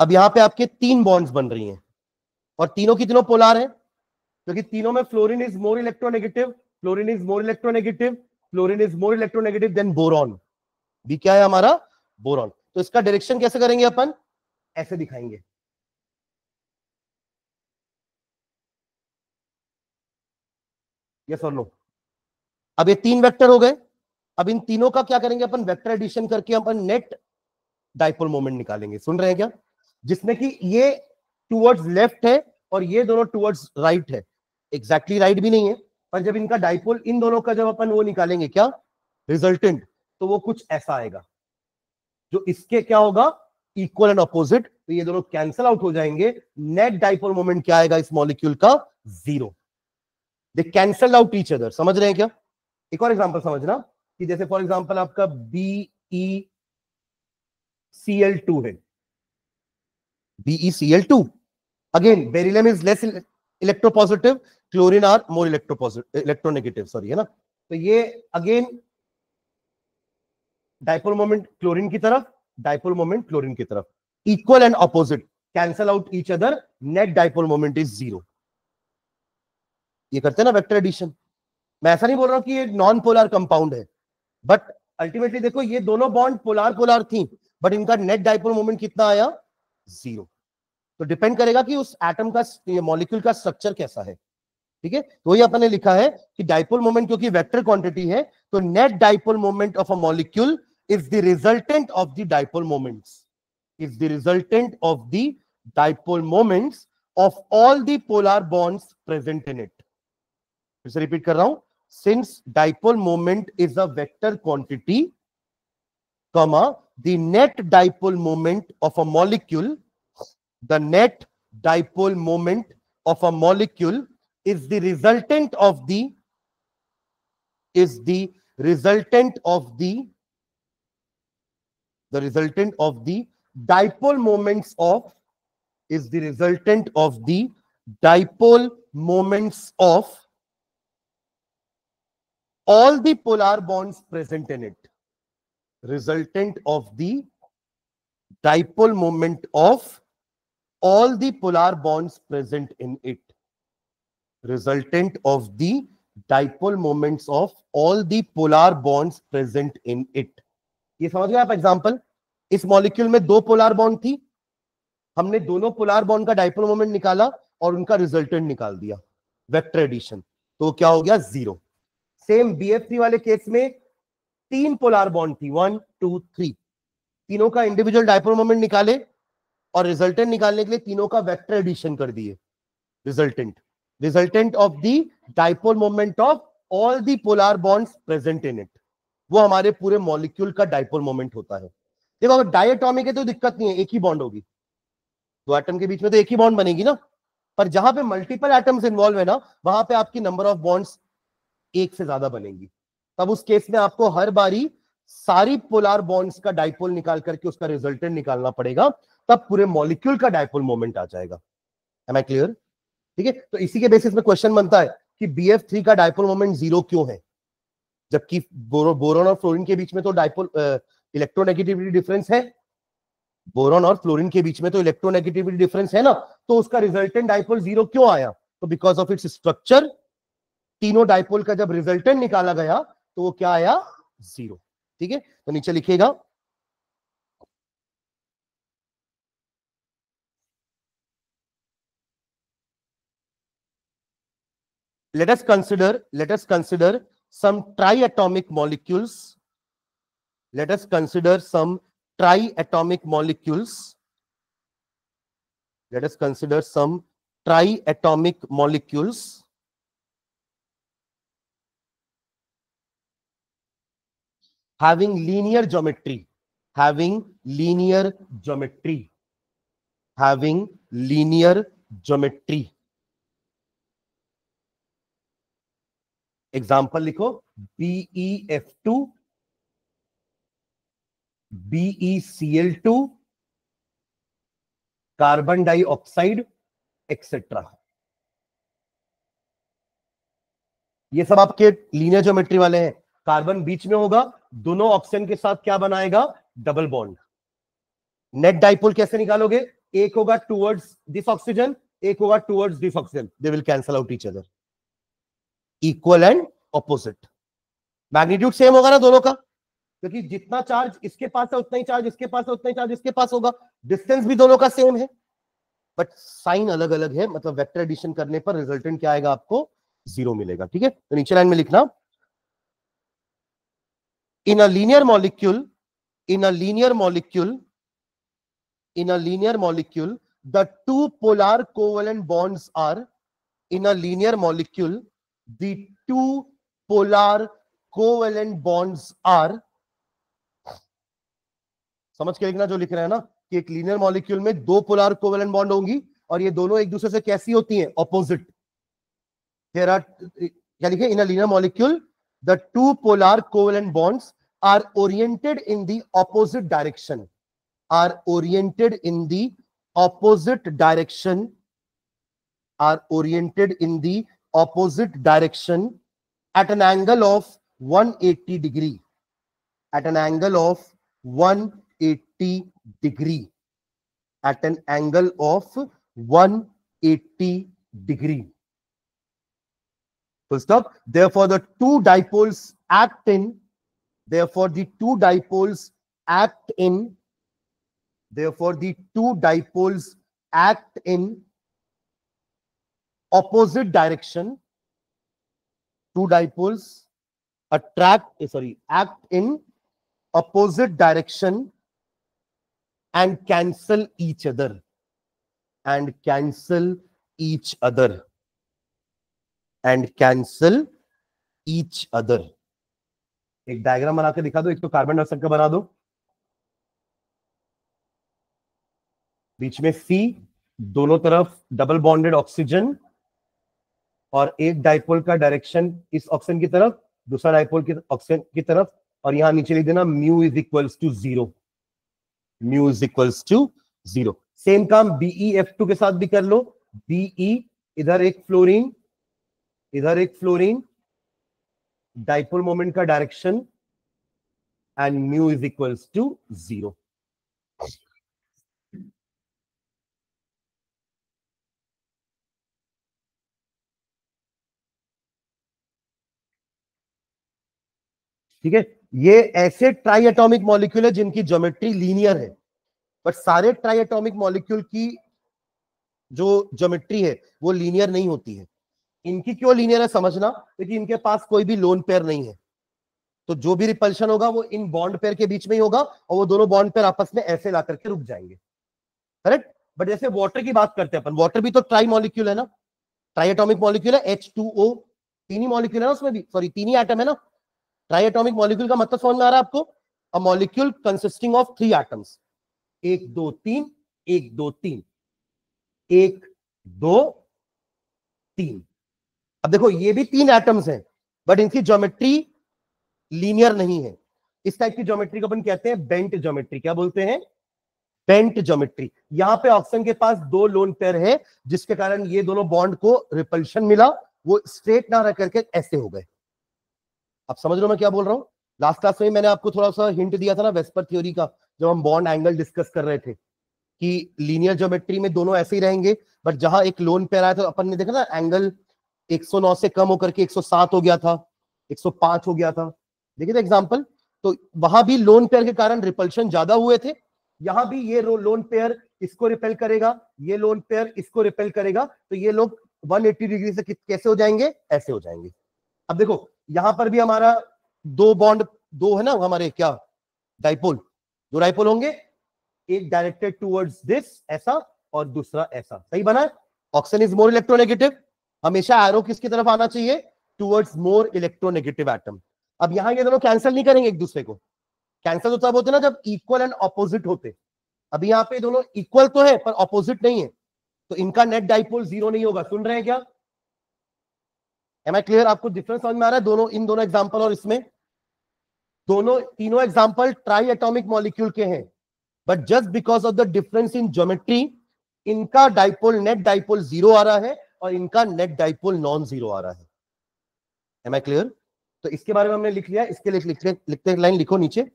अब यहां पे आपके तीन बॉन्ड्स बन रही हैं और तीनों की तीनों पोलार है, क्योंकि तीनों में fluorine is more electronegative, fluorine is more electronegative, fluorine is more electronegative than boron, B क्या है हमारा, बोरॉन। तो इसका डायरेक्शन कैसे करेंगे अपन, ऐसे दिखाएंगे, यस और नो। अब ये तीन वेक्टर हो गए, अब इन तीनों का क्या करेंगे अपन, वेक्टर एडिशन करके अपन नेट डाइपोल मोमेंट निकालेंगे, सुन रहे हैं क्या, जिसमें कि ये टुवर्ड्स लेफ्ट है और ये दोनों टुवर्ड्स राइट है, एग्जैक्टली राइट भी नहीं है, पर जब इनका डाइपोल, इन दोनों का जब अपन वो निकालेंगे क्या, रिजल्टेंट, तो वो कुछ ऐसा आएगा, जो इसके क्या होगा, इक्वल एंड अपोजिट, तो ये दोनों कैंसिल आउट हो जाएंगे, नेट डाइपोल मोमेंट क्या आएगा इस मॉलिक्यूल का, 0, दे कैंसल आउट ईच अदर। समझ रहे हैं क्या, एक और एग्जांपल समझना, कि जैसे फॉर एग्जांपल आपका BeCl2 है, BeCl2, again beryllium is less electropositive, chlorine are more electronegative, sorry, है ना, तो ये अगेन डाइपोल मोमेंट क्लोरीन की तरफ, डाइपोल मोमेंट क्लोरीन की तरफ, equal and opposite, cancel out each other, net dipole moment is 0। ये करते हैं ना वेक्टर एडिशन, मैं ऐसा नहीं बोल रहा हूं कि ये नॉन पोलर कंपाउंड है, बट अल्टीमेटली देखो ये दोनों बॉन्ड पोलार पोलार थी, बट इनका नेट डाइपोल मोमेंट कितना आया? 0। तो डिपेंड करेगा कि उस एटम का, मॉलिक्यूल का स्ट्रक्चर कैसा है। ठीक है, तो ये अपने लिखा है कि डाइपोल मोमेंट क्योंकि वेक्टर क्वांटिटी है, तो net dipole moment of a molecule is the resultant of the dipole moments, is the resultant of the dipole moments of all the polar bonds present in it. फिर से repeat कर रहा हूं, since dipole moment is a vector quantity, comma, the net dipole moment of a molecule, the net dipole moment of a molecule is the resultant of the resultant of the resultant of the dipole moments of, is the resultant of the dipole moments of all the polar bonds present in it, resultant of the dipole moment of all the polar bonds present in it, resultant of the dipole moments of all the polar bonds present in it। ये समझ गए आप? Example, इस molecule में दो polar bond थी, हमने दोनों पोलर बॉन्ड का डाइपोल मोमेंट निकाला और उनका रिजल्टेंट निकाल दिया, वेक्टर एडिशन, तो क्या हो गया? 0। सेम BF3 वाले केस में तीन पोलर बॉन्ड थी, 1 2 3, तीनों का इंडिविजुअल डाइपोल मोमेंट निकाले और रिजल्टेंट निकालने के लिए तीनों का वेक्टर एडिशन कर दिए, resultant of the dipole moment of all the polar bonds present in it, वो हमारे पूरे मॉलिक्यूल का डाइपोल मोमेंट होता है। देखो अगर डायटोमिक है तो दिक्कत नहीं है, एक ही बॉन्ड होगी, दो एटम के बीच में तो एक ही बॉन्ड बनेगी ना, पर जहां पे मल्टीपल एटम्स इन्वॉल्व है ना, वहां पे आपकी नंबर ऑफ बॉन्ड्स एक से ज्यादा बनेंगी, तब उस केस में आपको हर बारी सारी पोलर बॉन्ड्स का डाइपोल निकाल करके उसका रिजल्टेंट निकालना पड़ेगा, तब पूरे मॉलिक्यूल का डाइपोल मोमेंट आ जाएगा। Am I clear? ठीक है, तो इसी के बेसिस पे क्वेश्चन बनता है कि BF3 का डाइपोल मोमेंट 0 क्यों है, जबकि बोरोन और फ्लोरीन के बीच में तो डाइपोल इलेक्ट्रोनेगेटिविटी डिफरेंस है, बोरोन और फ्लोरीन के बीच में तो इलेक्ट्रोनेगेटिविटी डिफरेंस है ना, तो उसका रिजल्टेंट डाइपोल 0 क्यों आया? तो बिकॉज ऑफ इट्स स्ट्रक्चर, तीनों डाइपोल का जब रिजल्टेंट निकाला गया तो वो क्या आया? 0। ठीक है, तो नीचे लिखिएगा, let us consider some triatomic molecules, let us consider some triatomic molecules, let us consider some triatomic molecules having linear geometry, having linear geometry, having linear geometry। Example लिखो, BeF2, BeCl2, carbon dioxide etcetera. ये सब आपके linear geometry वाले हैं। Carbon बीच में होगा, दोनों oxygen के साथ क्या बनाएगा? Double bond. नेट डाइपोल कैसे निकालोगे? एक होगा टुवर्ड्स दिस ऑक्सीजन, एक होगा towards this oxygen, they will cancel out each other, equal and opposite. Magnitude same होगा ना दोनों का, क्योंकि जितना चार्ज इसके पास है उतना ही चार्ज इसके पास है, उतना ही चार्ज इसके पास होगा। डिस्टेंस भी दोनों का सेम है, बट साइन अलग अलग है, मतलब वेक्टर एडिशन करने पर रिजल्टेंट क्या आएगा? आपको 0 मिलेगा। ठीक है, तो नीचे लाइन में लिखना, in a linear molecule, in a linear molecule, in a linear molecule the two polar covalent bonds are, in a linear molecule the two polar covalent bonds are, समझ के लिखना जो लिख रहे हैं ना, कि एक लीनियर मॉलिक्यूल में दो पोलर कोवेलेंट बॉन्ड होंगी और ये दोनों एक दूसरे से कैसी होती हैं? ऑपोजिट। हियर आर, क्या लिखे? In a linear molecule the two polar covalent bonds are oriented in the opposite direction, are oriented in the opposite direction, are oriented in the opposite direction at an angle of 180 degree, at an angle of 180 degree, at an angle of 180 degree. Full stop. Therefore the two dipoles act in, therefore the two dipoles act in opposite direction. Two dipoles act in opposite direction and cancel each other. एक diagram बना के दिखा दो, एक तो carbon dioxide का बना दो, बीच में C, दोनों तरफ डबल बॉन्डेड ऑक्सीजन, और एक डाइपोल का डायरेक्शन इस ऑक्सीजन की तरफ, दूसरा डाइपोल की ऑक्सीजन की तरफ, और यहां नीचे लिख देना mu is equals to 0. Same काम BeF2 के साथ भी कर लो. Be, इधर एक फ्लोरीन, डाइपोल मोमेंट का direction, and mu is equals to 0. ठीक है, ये ऐसे ट्राई एटॉमिक मॉलिक्यूल है जिनकी ज्योमेट्री लीनियर है, बट सारे ट्राई एटॉमिक मॉलिक्यूल की जो ज्योमेट्री है वो लीनियर नहीं होती है. इनकी क्यों लीनियर है समझना, क्योंकि इनके पास कोई भी लोन पेयर नहीं है, तो जो भी रिपल्शन होगा वो इन बॉन्ड पेयर के बीच में ही होगा, और वो दोनों बॉन्ड पेयर आपस में ऐसे ला करके रुक जाएंगे. करेक्ट. बट जैसे वाटर की बात करते हैं अपन, वाटर भी तो ट्राई मॉलिक्यूल है ना, ट्राई एटॉमिक मॉलिक्यूल है. H2O तीन ही मॉलिक्यूल है ना उसमें भी, सॉरी तीन ही एटम है ना. ट्राई एटॉमिक मॉलिक्यूल का मतलब समझ में आ रहा है आपको? A molecule consisting of 3 atoms, 1 2 3, 1 2 3, 1 2 3. अब देखो ये भी 3 एटम्स हैं, बट इनकी ज्योमेट्री लीनियर नहीं है. इस टाइप की ज्योमेट्री को अपन कहते हैं बेंट ज्योमेट्री. क्या बोलते हैं? Bent geometry. यहां पे ऑक्सीजन के पास 2 लोन पेयर है, जिसके कारण ये दोनों बॉन्ड को रिपल्शन मिला, वो स्ट्रेट ना रह करके ऐसे हो गए. आप समझ रहे हो मैं क्या बोल रहा हूं? लास्ट क्लास में मैंने आपको थोड़ा सा हिंट दिया था ना वेस्पर थ्योरी का, जब हम बॉन्ड एंगल डिस्कस कर रहे थे, कि लीनियर ज्योमेट्री में दोनों ऐसे ही रहेंगे, बट जहां एक लोन पेयर आया था अपन ने देखा ना एंगल 109 से कम होकर के 107 हो गया था, 105 हो गया था. देखिए था एग्जांपल. तो वहां भी लोन पेयर के कारण रिपल्शन ज्यादा हुए थे. यहां भी ये लोन पेयर इसको रिपेल करेगा, ये लोन पेयर इसको रिपेल करेगा, तो ये लोग 180 डिग्री से कैसे हो जाएंगे? ऐसे हो जाएंगे. अब देखो यहां पर भी हमारा 2 बॉन्ड, 2 है ना हमारे क्या डाइपोल, 2 डाइपोल होंगे, एक डायरेक्टेड टुवर्ड्स दिस ऐसा, और दूसरा ऐसा. सही बना है? Oxygen is more electronegative. हमेशा एरो किसकी तरफ आना चाहिए? Towards more electronegative atom. अब यहां ये दोनों कैंसिल नहीं करेंगे एक दूसरे को. कैंसिल तो तब होते ना जब इक्वल एंड ऑपोजिट होते. अभी यहाँ पे दोनों इक्वल तो है पर ऑपोजिट नहीं है, तो इनका नेट डाइपोल 0 नहीं होगा. सुन रहे हैं क्या? Am I clear? आपको डिफरेंस समझ में आ रहा है दोनों, इन दोनों एग्जांपल और इसमें? दोनों तीनों एग्जांपल ट्राई एटॉमिक मॉलिक्यूल के हैं, but just because of the difference in geometry इनका डाइपोल नेट डाइपोल 0 आ रहा है और इनका नेट डाइपोल नॉन 0 आ रहा है. Am I clear? तो इसके बारे में हमने लिख लिया. इसके लिए लिखते लाइन लिखो नीचे.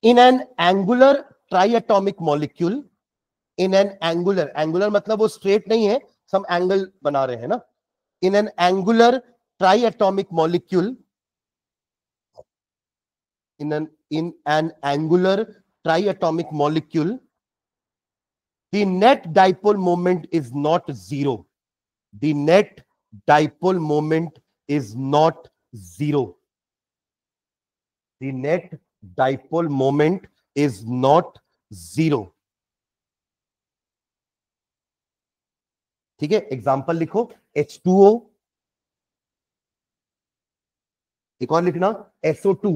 In an angular try atomic molecule, in an angular मतलब वो स्ट्रेट नहीं है, हम एंगल बना रहे हैं ना. In an angular triatomic molecule, in an angular triatomic molecule, the net dipole moment is not 0. The net dipole moment is not 0. The net dipole moment is not 0. ठीक है, एग्जाम्पल लिखो. H2O, एक और लिखना SO2,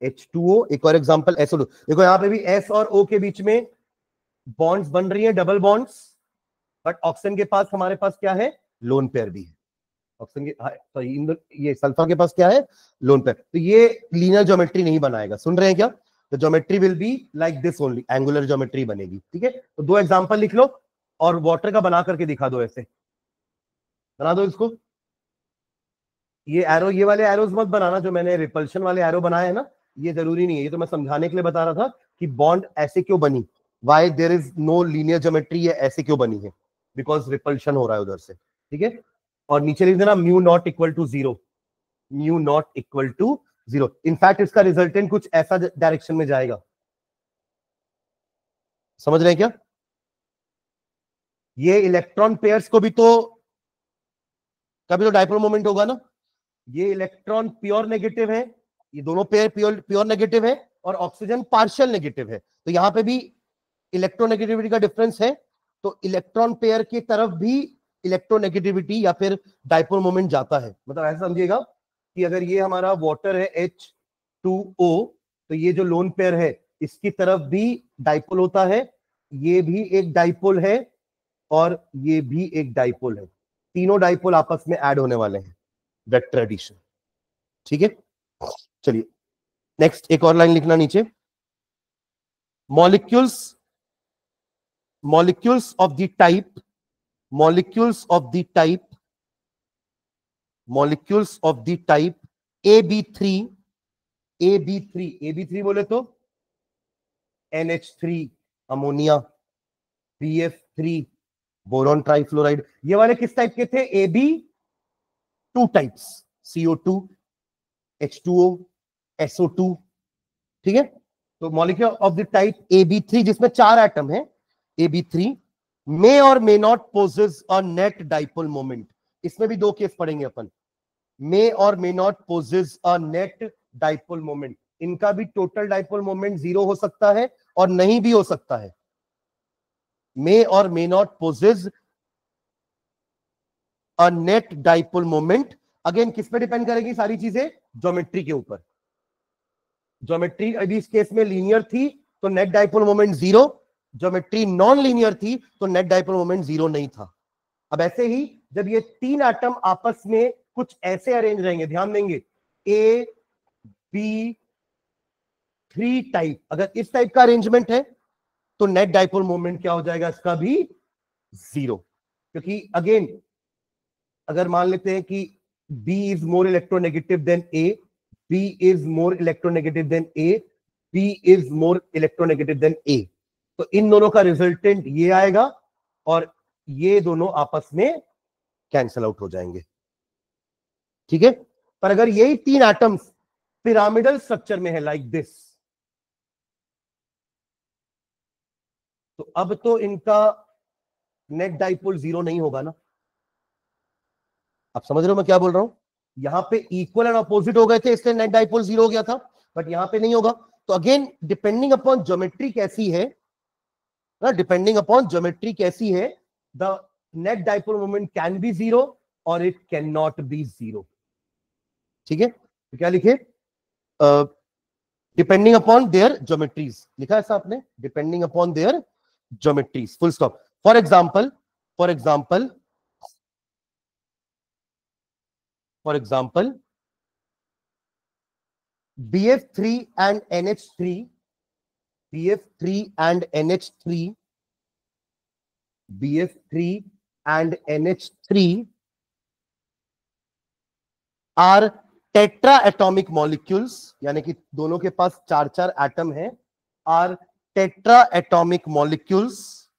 H2O, एक और example SO2. देखो यहां पे भी S और O के बीच में बॉन्ड्स बन रही है, डबल बॉन्ड्स, बट ऑक्सीजन के पास हमारे पास क्या है? लोन पेयर भी है. ऑक्सीजन के सॉरी ये सल्फर के पास क्या है? Loan pair. तो ये लीनियर ज्योमेट्री नहीं बनाएगा. सुन रहे हैं क्या? तो geometry will be like this only, angular geometry बनेगी. ठीक है, तो 2 एग्जांपल लिख लो और वाटर का बना करके दिखा दो. ऐसे बना दो इसको. ये एरो, ये वाले एरोज मत बनाना जो मैंने रिपल्शन वाले एरो बनाए हैं ना, ये जरूरी नहीं है. ये तो मैं समझाने के लिए बता रहा था कि बॉन्ड ऐसे क्यों बनी, why there is no linear geometry, ये ऐसे क्यों बनी है, बिकॉज रिपल्शन हो रहा है उधर से. ठीक है, और नीचे लिख देना mu not equal to 0. Mu not equal to 0। In fact इसका रिजल्टेंट कुछ ऐसा डायरेक्शन में जाएगा, समझ रहे हैं क्या? ये इलेक्ट्रॉन पेयर्स को भी तो कभी तो डाइपोल मोमेंट होगा ना। ये इलेक्ट्रॉन प्योर नेगेटिव है, ये दोनों पेयर प्योर नेगेटिव है, और ऑक्सीजन पार्शियल नेगेटिव है, तो यहां पे भी इलेक्ट्रोनेगेटिविटी का डिफरेंस है, तो इलेक्ट्रॉन पेयर की तरफ भी इलेक्ट्रोनेगेटिविटी या फिर डाइपोल मोमेंट जाता है। मतलब ऐसा समझिएगा कि अगर ये हमारा वाटर है H2O, तो ये जो लोन पेयर है इसकी तरफ भी डाइपोल होता है, ये भी एक डाइपोल है और ये भी एक डाइपोल है, तीनों डाइपोल आपस में ऐड होने वाले हैं, वेक्टर एडिशन। ठीक है, चलिए नेक्स्ट एक और लाइन लिखना नीचे। Molecules of the type AB3 बोले तो NH3 ammonia, BF3 boron trifluoride, ये वाले किस टाइप के थे? AB2 types, CO2, H2O, SO2। ठीक है, तो molecule of the type AB3 जिसमें 4 एटम है, AB3 मे और may not possess a net dipole moment. इसमें भी 2 केस पढ़ेंगे अपन, मे और may not possess a net dipole moment. इनका भी टोटल डाइपोल मोमेंट 0 हो सकता है और नहीं भी हो सकता है। मे और may not possess a net dipole moment, again किस पे डिपेंड करेगी सारी चीजें? ज्योमेट्री के ऊपर। ज्योमेट्री अभी इस केस में लीनियर थी तो net dipole moment 0, geometry non linear थी तो नेट डाइपोल मोमेंट 0 नहीं था। अब ऐसे ही जब ये 3 एटम आपस में कुछ ऐसे अरेंज रहेंगे, ध्यान देंगे, A B 3 टाइप, अगर इस टाइप का अरेंजमेंट है तो नेट डाइपोल मोमेंट क्या हो जाएगा? इसका भी 0, क्योंकि अगेन अगर मान लेते हैं कि B is more electronegative then A, B is more electronegative then A, B is more electronegative then A, तो इन दोनों का रिजल्टेंट ये आएगा और ये दोनों आपस में कैंसल आउट हो जाएंगे। ठीक है, पर अगर यही 3 एटम्स पिरामिडल स्ट्रक्चर में है लाइक दिस, तो अब तो इनका नेट डाइपोल 0 नहीं होगा ना। आप समझ रहे हो मैं क्या बोल रहा हूं? यहां पे इक्वल एंड अपोजिट हो गए थे इसलिए नेट डाइपोल 0 हो गया था, बट यहां पे नहीं होगा। तो अगेन डिपेंडिंग अपॉन ज्योमेट्री कैसी है ना, डिपेंडिंग अपॉन ज्योमेट्री कैसी है, the net dipole moment can be 0 और इट कैन नॉट बी 0। ठीक है, तो क्या लिखे? डिपेंडिंग अपॉन देयर ज्योमेट्रीज, लिखा है ऐसा आपने, depending upon their geometries, full stop. For example BF3 and NH3, BF3 and NH3, BF3 and NH3 are tetra atomic molecules, यानी कि दोनों के पास 4-4 एटम है, are tetra atomic molecules,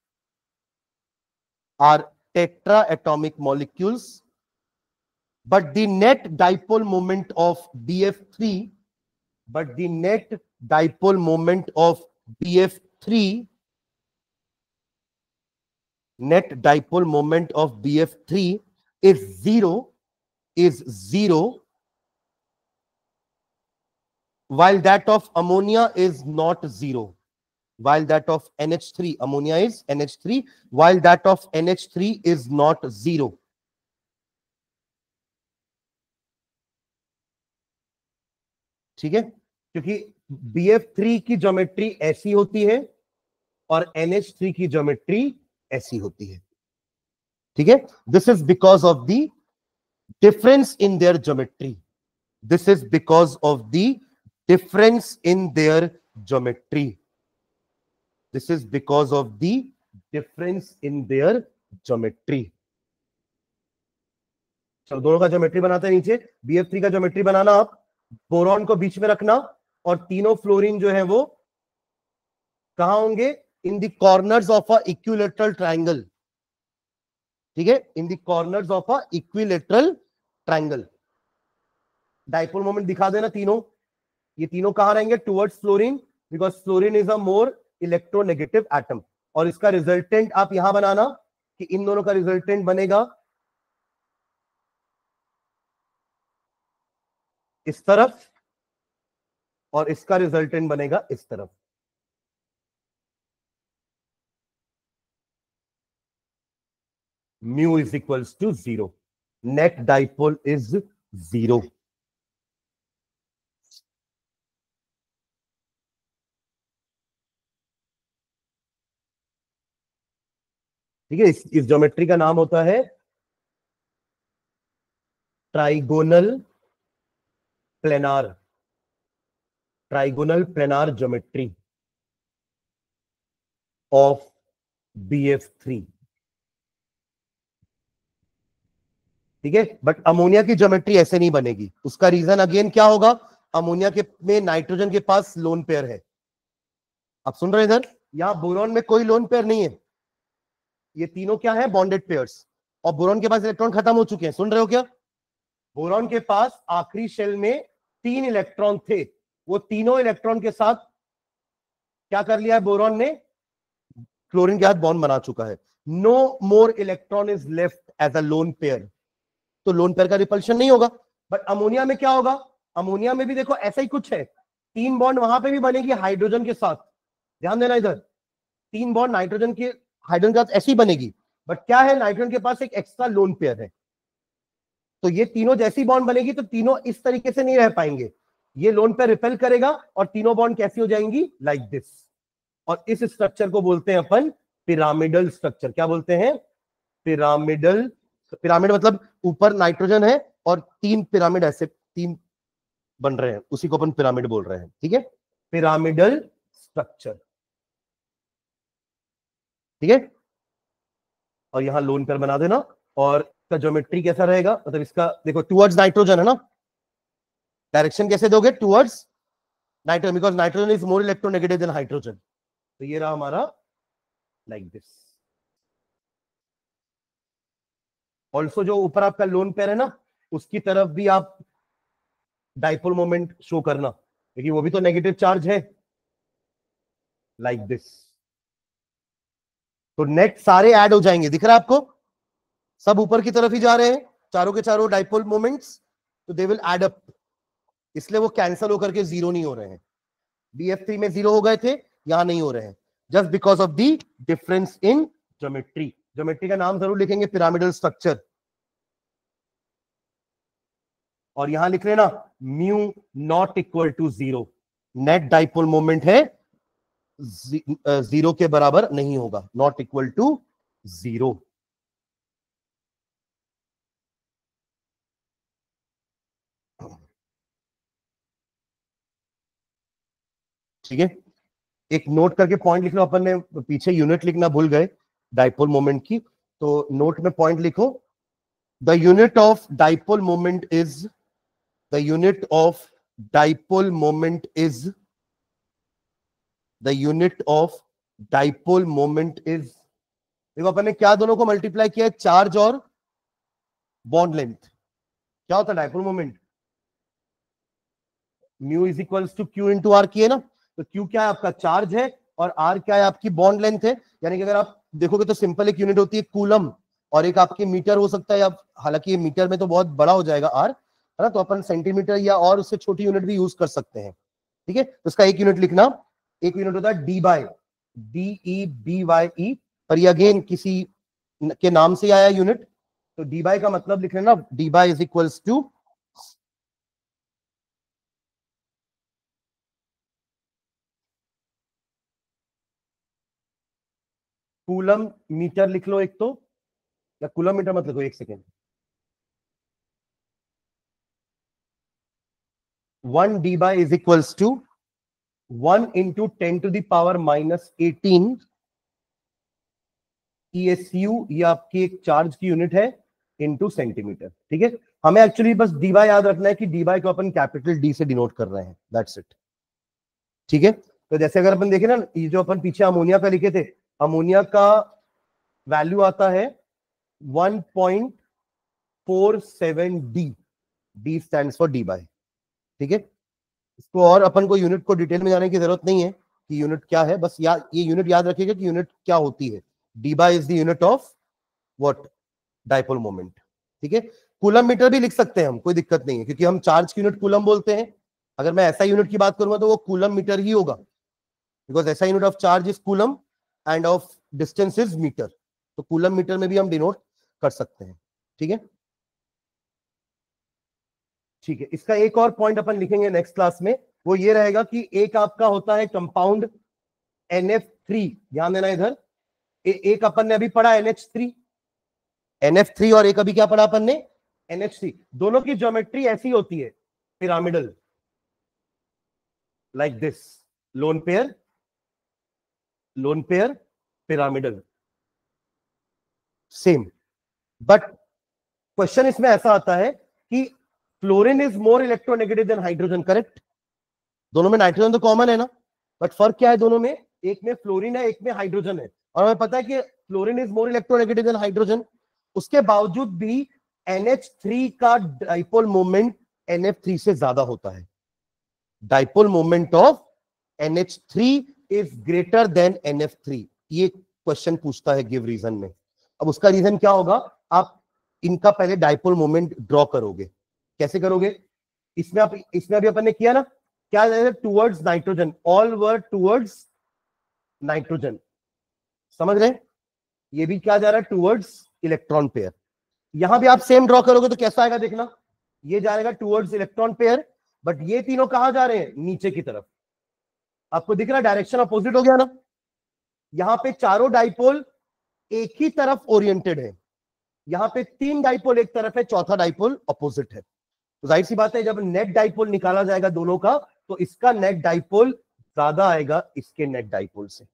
but the net dipole moment of BF3 is 0, while that of ammonia is not 0, while that of NH3, ammonia is NH3, while that of NH3 is not 0. ठीक है, क्योंकि BF3 की geometry ऐसी होती है और NH3 की geometry ऐसी होती है। ठीक है, this is because of the difference in their geometry, this is because of the difference in their geometry, this is because of the difference in their geometry. चलो दोनों का ज्योमेट्री बनाते हैं नीचे। BF3 का ज्योमेट्री बनाना, आप बोरॉन को बीच में रखना और तीनों फ्लोरीन जो है वो कहां होंगे? In the corners of a equilateral triangle. ठीक है, in the corners of a equilateral triangle. Dipole moment दिखा देना तीनों, ये तीनों कहां रहेंगे? Towards fluorine, because fluorine is a more electronegative atom. और इसका रिजल्टेंट आप यहां बनाना कि इन दोनों का रिजल्टेंट बनेगा इस तरफ और इसका रिजल्टेंट बनेगा इस तरफ। Mu is equals to 0, net dipole is 0। ठीक है, इस ज्योमेट्री का नाम होता है trigonal planar, trigonal planar geometry of BF3। ठीक है, बट अमोनिया की ज्योमेट्री ऐसे नहीं बनेगी। उसका रीजन अगेन क्या होगा? अमोनिया के में नाइट्रोजन के पास लोन पेयर है। आप सुन रहे हैं इधर? यहां बोरॉन में कोई लोन पेयर नहीं है, ये तीनों क्या है? Bonded pairs. और बोरॉन के पास इलेक्ट्रॉन खत्म हो चुके हैं, सुन रहे हो क्या? बोरॉन के पास आखिरी शेल में 3 इलेक्ट्रॉन थे, वो तीनों इलेक्ट्रॉन के साथ क्या कर लिया है बोरॉन ने? क्लोरीन के साथ बॉन्ड बना चुका है। No more electron is left as a lone pair, तो लोन पेयर का रिपल्शन नहीं होगा। बट अमोनिया में क्या होगा? अमोनिया में भी देखो ऐसा ही कुछ है, 3 बॉन्ड वहां पे भी बनेगी हाइड्रोजन के साथ। ध्यान देना इधर, 3 बॉन्ड नाइट्रोजन के हाइड्रोजन के साथ ऐसी बनेगी। बट क्या है? नाइट्रोजन के पास एक एक्स्ट्रा लोन पेयर है, तो ये तीनों जैसी बॉन्ड बनेगी तो तीनों इस तरीके से नहीं रह पाएंगे, ये लोन पेयर रिपेल करेगा और तीनों बॉन्ड कैसी हो जाएंगी? Like this. और इस स्ट्रक्चर को बोलते हैं अपन पिरामिडल स्ट्रक्चर। क्या बोलते हैं? पिरामिडल। पिरामिड मतलब ऊपर नाइट्रोजन है और 3 पिरामिड ऐसे 3 बन रहे हैं, उसी को अपन पिरामिड बोल रहे हैं। ठीक है, पिरामिडल स्ट्रक्चर। ठीक है, और यहां लोन पेयर बना देना। और इसका ज्योमेट्री कैसा रहेगा? मतलब इसका देखो टुवर्ड्स नाइट्रोजन है ना, डायरेक्शन कैसे दोगे? Towards nitrogen, because nitrogen is more electronegative than hydrogen. तो ये रहा हमारा लाइक दिस। ऑल्सो जो ऊपर आपका लोन पेयर है ना, उसकी तरफ भी आप डाइपोल मोमेंट शो करना, क्योंकि वो भी तो नेगेटिव चार्ज है, लाइक दिस। तो नेट सारे ऐड हो जाएंगे, दिख रहा है आपको? सब ऊपर की तरफ ही जा रहे हैं, चारों के चारों डाइपोल मोमेंट्स, तो दे विल एड अप, इसलिए वो कैंसिल होकर के 0 नहीं हो रहे हैं। BF3 में 0 हो गए थे, यहां नहीं हो रहे हैं, just because of the difference in geometry. Geometry का नाम जरूर लिखेंगे, पिरामिडल स्ट्रक्चर। और यहां लिख लेना mu not equal to 0, net dipole moment है 0 के बराबर नहीं होगा, नॉट इक्वल टू 0। ठीक है, एक नोट करके पॉइंट लिख लो। अपन ने पीछे यूनिट लिखना भूल गए डाइपोल मोमेंट की, तो नोट में पॉइंट लिखो। The unit of dipole moment is, the unit of dipole moment is, the unit of dipole moment is, देखो अपन ने क्या दोनों को मल्टीप्लाई किया है? चार्ज और बॉन्ड लेंथ। क्या होता है dipole moment? Mu is equals to Q into R किए ना, तो क्यू क्या है? आपका चार्ज है, और आर क्या है? आपकी बॉन्ड लेंथ है। यानी कि अगर आप देखोगे तो सिंपल एक यूनिट होती है कूलम, और एक आपकी मीटर हो सकता है, या हालांकि ये मीटर में तो बहुत बड़ा हो जाएगा आर, है ना, तो अपन सेंटीमीटर या और उससे छोटी यूनिट भी यूज कर सकते हैं। ठीक है, तो उसका एक यूनिट लिखना, एक यूनिट होता है DE पर ये अगेन किसी के नाम से आया यूनिट, तो डी बाई का मतलब लिख लेना, debye is equals to coulomb metre लिख लो एक तो, या कूलम मीटर मत लिखो, एक second. 1 debye is equals to 1 into 10 to the power -18 ESU, ये आपकी एक चार्ज की यूनिट है, इनटू सेंटीमीटर। ठीक है, हमें एक्चुअली बस डी बाई याद रखना है कि डी बाई को अपन कैपिटल डी से डिनोट कर रहे हैं, दैट्स इट। ठीक है, तो जैसे अगर अपन देखें ना, ये जो अपन पीछे अमोनिया का लिखे थे, अमोनिया का वैल्यू आता है 1.47 D, D stands for D by. ठीक है, इसको और अपन को यूनिट को डिटेल में जाने की जरूरत नहीं है कि यूनिट क्या है, बस ये यूनिट याद रखिएगा कि यूनिट क्या होती है। Debye is the unit of what, dipole moment. ठीक है, कूलम मीटर भी लिख सकते हैं हम, कोई दिक्कत नहीं है, क्योंकि हम चार्ज की यूनिट कूलम बोलते हैं। अगर मैं ऐसा यूनिट की बात करूंगा तो वो कूलम मीटर ही होगा, बिकॉज ऐसा unit of charge is coulomb and of distance is metre, तो कूलम मीटर में भी हम डिनोट कर सकते हैं। ठीक है, ठीक है, इसका एक और पॉइंट अपन लिखेंगे नेक्स्ट क्लास में, वो ये रहेगा कि एक आपका होता है कंपाउंड NF3, ध्यान देना इधर, एक अपन ने अभी पढ़ा NF3 और एक अभी क्या पढ़ा अपन ने NH3, दोनों की ज्योमेट्री ऐसी होती है pyramidal, like this, lone pair pyramidal, same. But question इसमें ऐसा आता है कि fluorine is more electronegative than hydrogen, correct? दोनों में नाइट्रोजन तो कॉमन है ना, बट फर्क क्या है दोनों में, एक में फ्लोरीन है एक में हाइड्रोजन है, और हमें पता है कि fluorine is more electronegative than hydrogen. उसके बावजूद भी NH3 का डाइपोल मोमेंट NF3 से ज्यादा होता है। Dipole moment of NH3 is greater then NF3, ये क्वेश्चन पूछता है गिव रीजन में। अब उसका रीजन क्या होगा, आप इनका पहले डाइपोल मोमेंट ड्रॉ करोगे। कैसे करोगे, इसमें अभी अपन ने किया ना, क्या towards nitrogen, all were towards nitrogen, समझ रहे? ये भी क्या जा रहा है, टुवर्ड्स इलेक्ट्रॉन पेयर। यहां भी आप सेम ड्रॉ करोगे तो कैसा आएगा देखना, ये जाएगा टुवर्ड्स इलेक्ट्रॉन पेयर, बट ये तीनों कहां जा रहे हैं, नीचे की तरफ। आपको दिख रहा है डायरेक्शन अपोजिट हो गया ना, यहां पे चारों डाइपोल एक ही तरफ ओरिएंटेड है, यहां पे 3 डाइपोल एक तरफ है, चौथा डाइपोल अपोजिट है। तो जाहिर सी बात है जब नेट डाइपोल निकाला जाएगा दोनों का, तो इसका नेट डाइपोल ज्यादा आएगा इसके नेट डाइपोल से।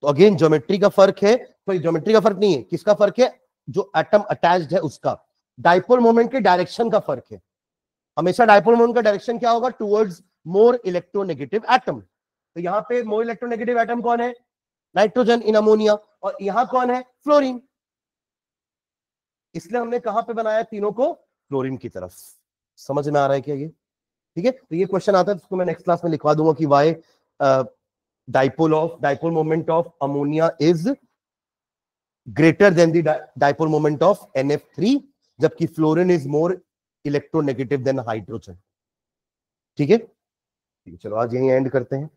तो अगेन ज्योमेट्री का फर्क है, तो ज्योमेट्री का फर्क नहीं है, किसका फर्क है, जो एटम अटैच्ड है उसका। डाइपोल मोमेंट के डायरेक्शन का फर्क है, हमेशा डाइपोल मोमेंट का डायरेक्शन क्या होगा, टुवर्ड्स मोर इलेक्ट्रोनेगेटिव एटम। तो यहाँ पे मोर इलेक्ट्रोनेगेटिव एटम कौन है, नाइट्रोजन इन अमोनिया, और यहां कौन है, फ्लोरीन। इसलिए हमने कहां पे बनाया तीनों को, फ्लोरीन की तरफ। समझ में आ रहा है क्या ये? ठीक है, तो ये क्वेश्चन आता है, इसको मैं नेक्स्ट क्लास में लिखवा दूंगा कि why dipole moment of ammonia is greater than the dipole moment of NF3, जबकि fluorine is more electronegative than hydrogen. ठीक है, चलो आज यही एंड करते हैं।